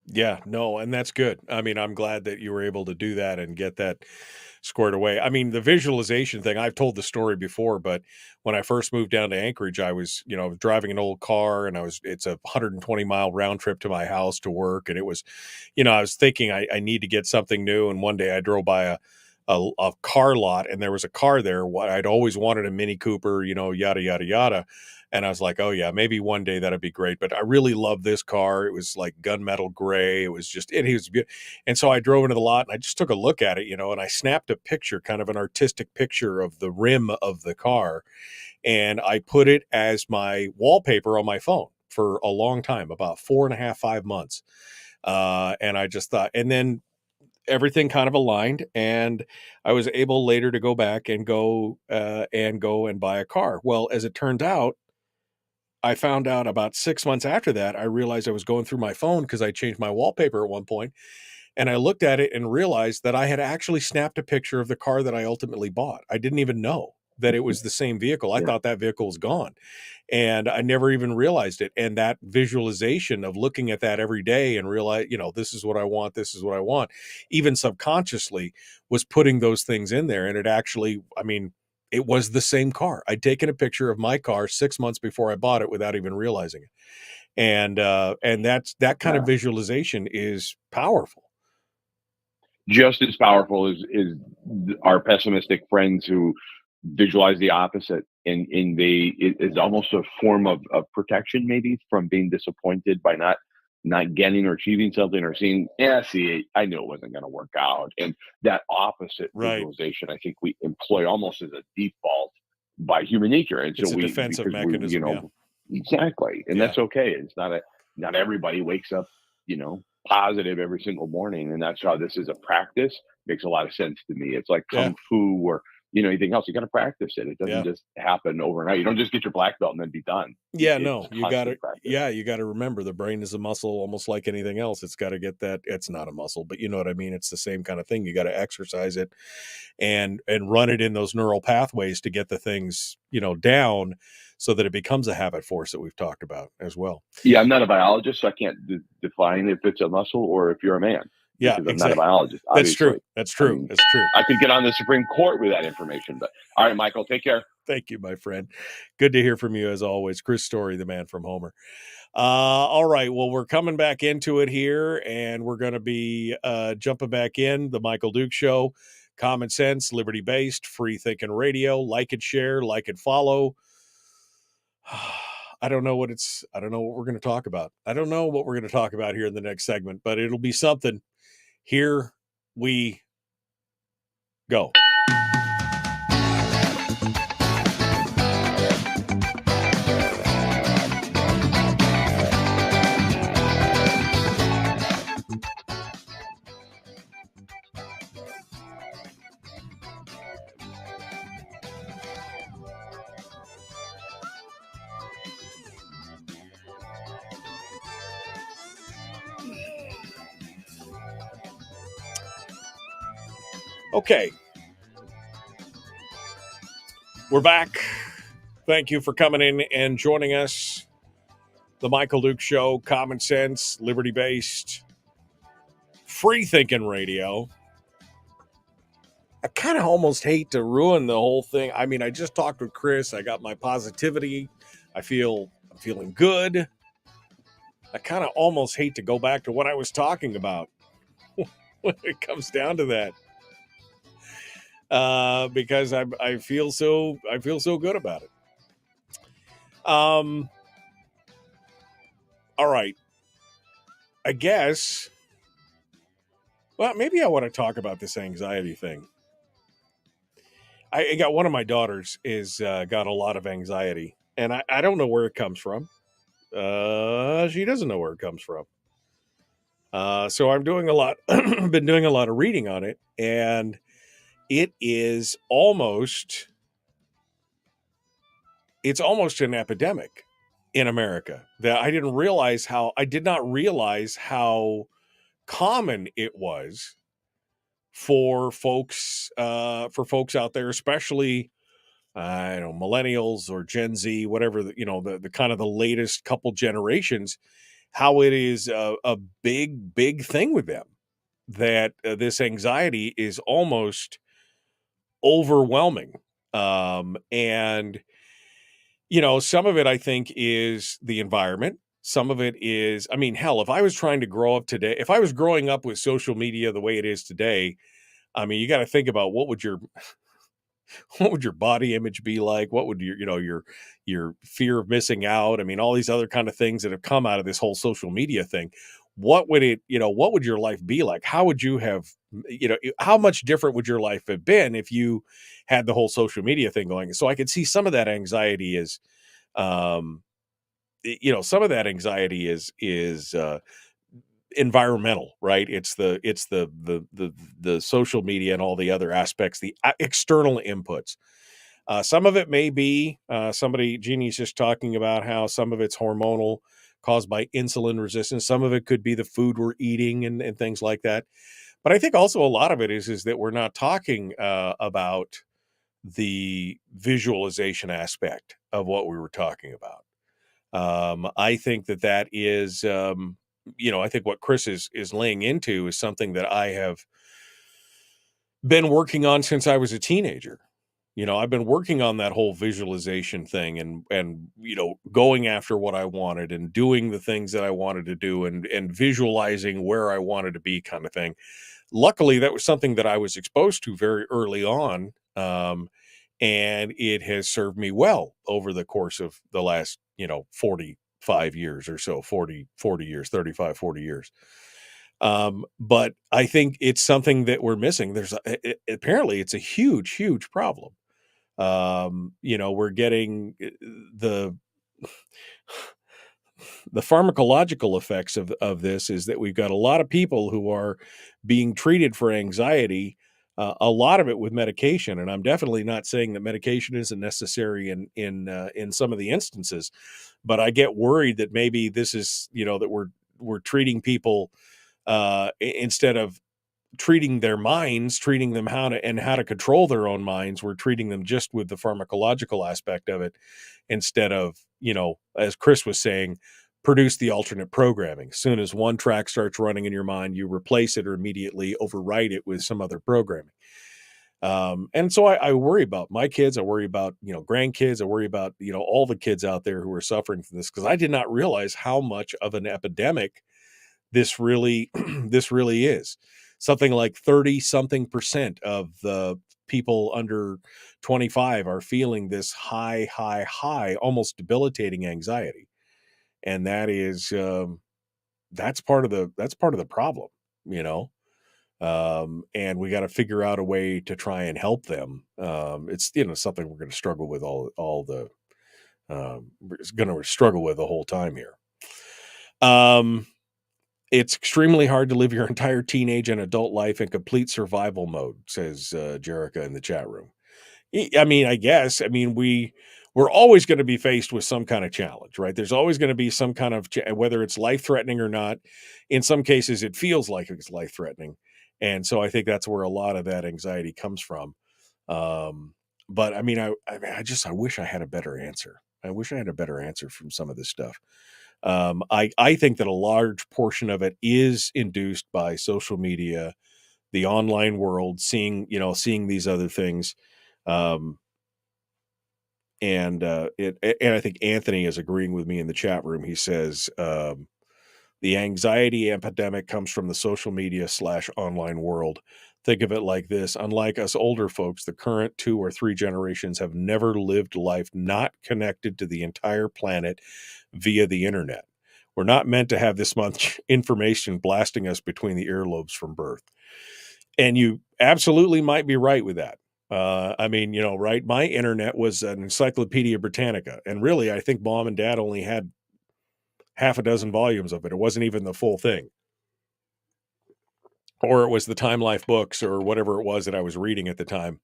Yeah, no, and that's good. I'm glad that you were able to do that and get that squared away. The visualization thing, I've told the story before, but when I first moved down to Anchorage, I was, driving an old car, and it's a 120-mile round trip to my house to work. And it was, I was thinking I need to get something new. And one day I drove by a car lot, and there was a car there. What I'd always wanted a Mini Cooper, yada yada yada. And I was like, oh yeah, maybe one day that'd be great. But I really love this car. It was like gunmetal gray. It was beautiful. And so I drove into the lot and I just took a look at it, and I snapped a picture, kind of an artistic picture of the rim of the car. And I put it as my wallpaper on my phone for a long time, about 4.5, 5 months. And I just thought, and then everything kind of aligned, and I was able later to go back and go and buy a car. Well, as it turned out, I found out about 6 months after that, I realized I was going through my phone because I changed my wallpaper at one point, and I looked at it and realized that I had actually snapped a picture of the car that I ultimately bought. I didn't even know that it was the same vehicle. I thought that vehicle was gone, and I never even realized it. And that visualization of looking at that every day and realize, this is what I want, this is what I want, even subconsciously was putting those things in there. And it actually, it was the same car. I'd taken a picture of my car 6 months before I bought it without even realizing it. And that kind of visualization is powerful. Just as powerful as our pessimistic friends who visualize the opposite, and it's almost a form of protection, maybe, from being disappointed by not getting or achieving something, or seeing, I knew it wasn't going to work out. And that opposite visualization, I think we employ almost as a default by human nature. And it's so a defensive mechanism. Exactly. And that's okay. It's not everybody wakes up, positive every single morning. And that's how this is a practice. Makes a lot of sense to me. It's like Kung Fu or, anything else. You got to practice it. It doesn't just happen overnight. You don't just get your black belt and then be done. Yeah, no, you got to, you got to remember the brain is a muscle, almost like anything else. It's got to get that. It's not a muscle, but you know what I mean? It's the same kind of thing. You got to exercise it and run it in those neural pathways to get the things, down so that it becomes a habit force that we've talked about as well. Yeah. I'm not a biologist, so I can't define if it's a muscle or if you're a man. Yeah, because I'm not a biologist. Obviously. That's true. That's true. I could get on the Supreme Court with that information. But all right, Michael, take care. Thank you, my friend. Good to hear from you as always. Chris Story, the man from Homer. All right. Well, we're coming back into it here, and we're going to be jumping back in the Michael Duke Show. Common sense, liberty-based, free thinking radio. Like and share, like and follow. I don't know what we're going to talk about. I don't know what we're going to talk about here in the next segment, but it'll be something. Here we go. Okay. We're back. Thank you for coming in and joining us. The Michael Duke Show, common sense, liberty-based, free-thinking radio. I kind of almost hate to ruin the whole thing. I mean, I just talked with Chris. I got my positivity. I'm feeling good. I kind of almost hate to go back to what I was talking about when it comes down to that. Because I feel so good about it. All right. I guess. Well, maybe I want to talk about this anxiety thing. I got one of my daughters is got a lot of anxiety, and I don't know where it comes from. She doesn't know where it comes from. So I'm doing been doing a lot of reading on it, and it is almost an epidemic in America. That I did not realize how common it was for folks out there, especially millennials or Gen Z, whatever, the kind of the latest couple generations, how it is a big thing with them, that this anxiety is almost overwhelming. And some of it I think is the environment. Some of it is, hell, if I was trying to grow up today, if I was growing up with social media the way it is today, I mean, you got to think about what would your body image be like? What would your fear of missing out? I mean, all these other kind of things that have come out of this whole social media thing. What would what would your life be like? How would you have, how much different would your life have been if you had the whole social media thing going? So I could see some of that anxiety is, some of that anxiety is environmental, right? It's the social media and all the other aspects, the external inputs. Some of it may be Jeannie's just talking about how some of it's hormonal, caused by insulin resistance. Some of it could be the food we're eating and things like that. But I think also a lot of it is that we're not talking about the visualization aspect of what we were talking about. I think that is, I think what Chris is laying into is something that I have been working on since I was a teenager. I've been working on that whole visualization thing and going after what I wanted and doing the things that I wanted to do and visualizing where I wanted to be, kind of thing. Luckily, that was something that I was exposed to very early on. And it has served me well over the course of the last, 45 years or so, 40 years, 35, 40 years. But I think it's something that we're missing. Apparently it's a huge, huge problem. We're getting the pharmacological effects of this is that we've got a lot of people who are being treated for anxiety, a lot of it with medication. And I'm definitely not saying that medication isn't necessary in some of the instances, but I get worried that maybe this is, that we're treating people instead of treating their minds, treating them how to control their own minds. We're treating them just with the pharmacological aspect of it instead of, as Chris was saying, produce the alternate programming. As soon as one track starts running in your mind, you replace it or immediately overwrite it with some other programming. And so I worry about my kids. I worry about, grandkids. I worry about, all the kids out there who are suffering from this, because I did not realize how much of an epidemic this really is. Something like 30-something% of the people under 25 are feeling this high, almost debilitating anxiety. And that is, that's part of the problem, and we got to figure out a way to try and help them. It's, something we're going to struggle with we're going to struggle with the whole time here. It's extremely hard to live your entire teenage and adult life in complete survival mode, says Jerica in the chat room. I mean, I guess, we're always going to be faced with some kind of challenge, right? There's always going to be some kind of, whether it's life-threatening or not. In some cases, it feels like it's life-threatening. And so I think that's where a lot of that anxiety comes from. But I wish I had a better answer. I wish I had a better answer from some of this stuff. I think that a large portion of it is induced by social media, the online world, seeing these other things. And I think Anthony is agreeing with me in the chat room. He says, the anxiety epidemic comes from the social media / online world. Think of it like this. Unlike us older folks, the current 2 or 3 generations have never lived life not connected to the entire planet via the internet. We're not meant to have this much information blasting us between the earlobes from birth. And you absolutely might be right with that. Right? My internet was an Encyclopedia Britannica. And really, I think Mom and Dad only had half a dozen volumes of it. It wasn't even the full thing. Or it was the Time Life books or whatever it was that I was reading at the time.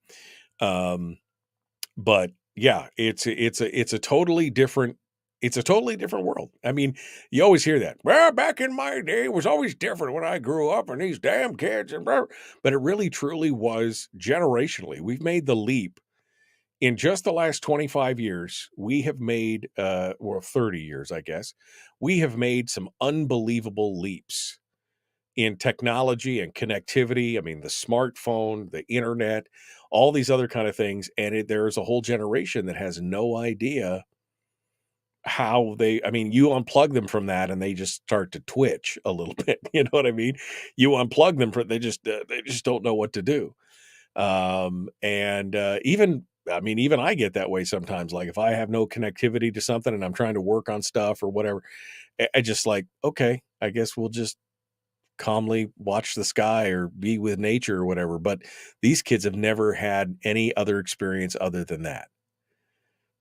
But yeah, it's a totally different world. I mean, you always hear that. Well, back in my day, it was always different when I grew up and these damn kids and blah. But it really truly was generationally. We've made the leap in just the last 25 years. We have made, 30 years, I guess. We have made some unbelievable leaps in technology and connectivity. I mean, the smartphone, the internet, all these other kind of things. And there's a whole generation that has no idea how they, I mean, you unplug them from that and they just start to twitch a little bit. You know what I mean? You unplug them from, they just don't know what to do. Even I get that way sometimes. Like if I have no connectivity to something and I'm trying to work on stuff or whatever, I just like, okay, I guess we'll just calmly watch the sky or be with nature or whatever. But these kids have never had any other experience other than that.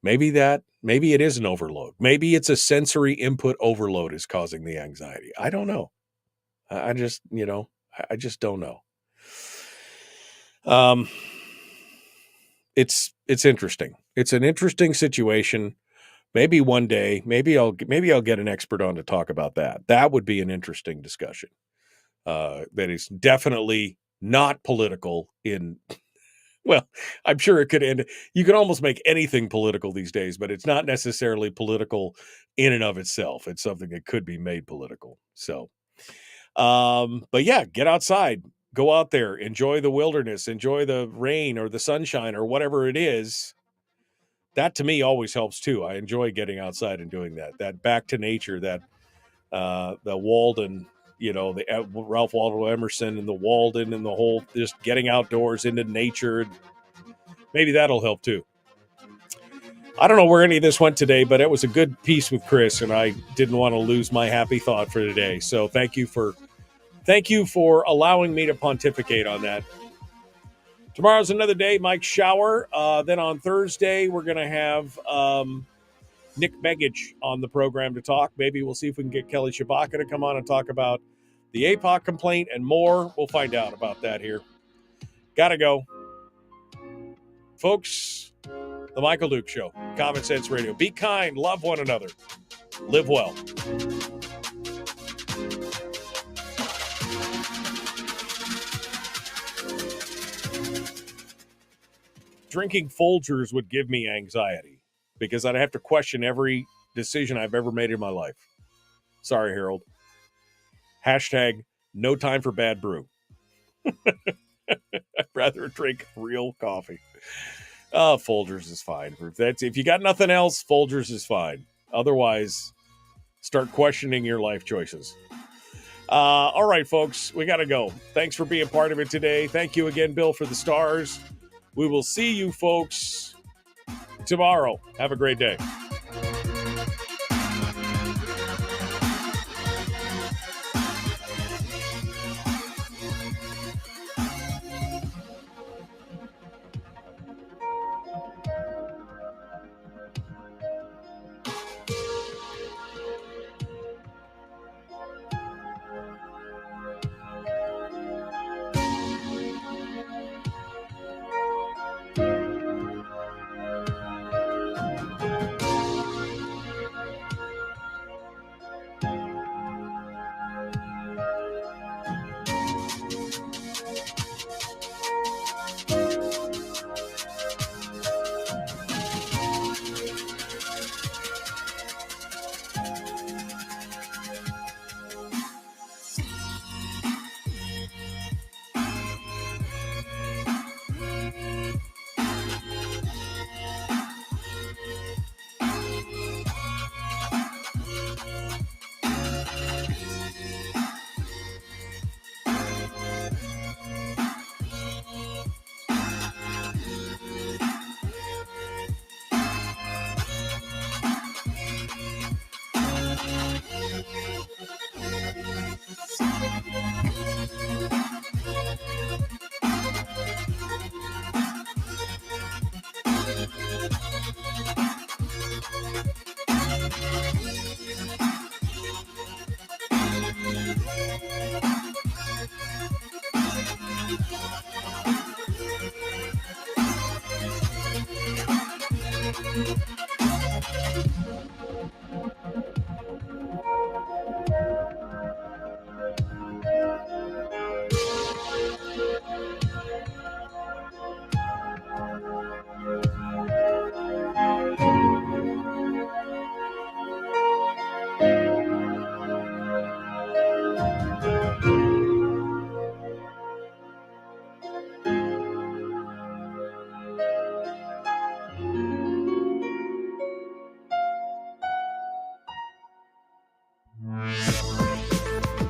Maybe it is an overload. Maybe it's a sensory input overload is causing the anxiety. I don't know. I just don't know. It's interesting. It's an interesting situation. Maybe one day, maybe I'll get an expert on to talk about that. That would be an interesting discussion. That is definitely not political in, well, I'm sure it could end. You can almost make anything political these days, but it's not necessarily political in and of itself. It's something that could be made political. So, but yeah, get outside, go out there, enjoy the wilderness, enjoy the rain or the sunshine or whatever it is. That to me always helps too. I enjoy getting outside and doing that back to nature, that the Walden, the Ralph Waldo Emerson and the Walden and the whole, just getting outdoors into nature. Maybe that'll help too. I don't know where any of this went today, but it was a good piece with Chris, and I didn't want to lose my happy thought for today. So thank you for allowing me to pontificate on that. Tomorrow's another day, Mike Shower. Then on Thursday, we're going to have Nick Begich on the program to talk. Maybe we'll see if we can get Kelly Shabaka to come on and talk about the APOC complaint and more. We'll find out about that here. Gotta go. Folks, the Michael Duke Show, Common Sense Radio. Be kind, love one another, live well. Drinking Folgers would give me anxiety because I'd have to question every decision I've ever made in my life. Sorry, Harold. Hashtag no time for bad brew. I'd rather drink real coffee. Folgers is fine. If you got nothing else, Folgers is fine. Otherwise, start questioning your life choices. All right, folks, we got to go. Thanks for being part of it today. Thank you again, Bill, for the stars. We will see you folks tomorrow. Have a great day.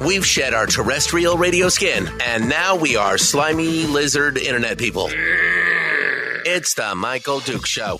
We've shed our terrestrial radio skin, and now we are slimy lizard internet people. It's the Michael Dukes Show.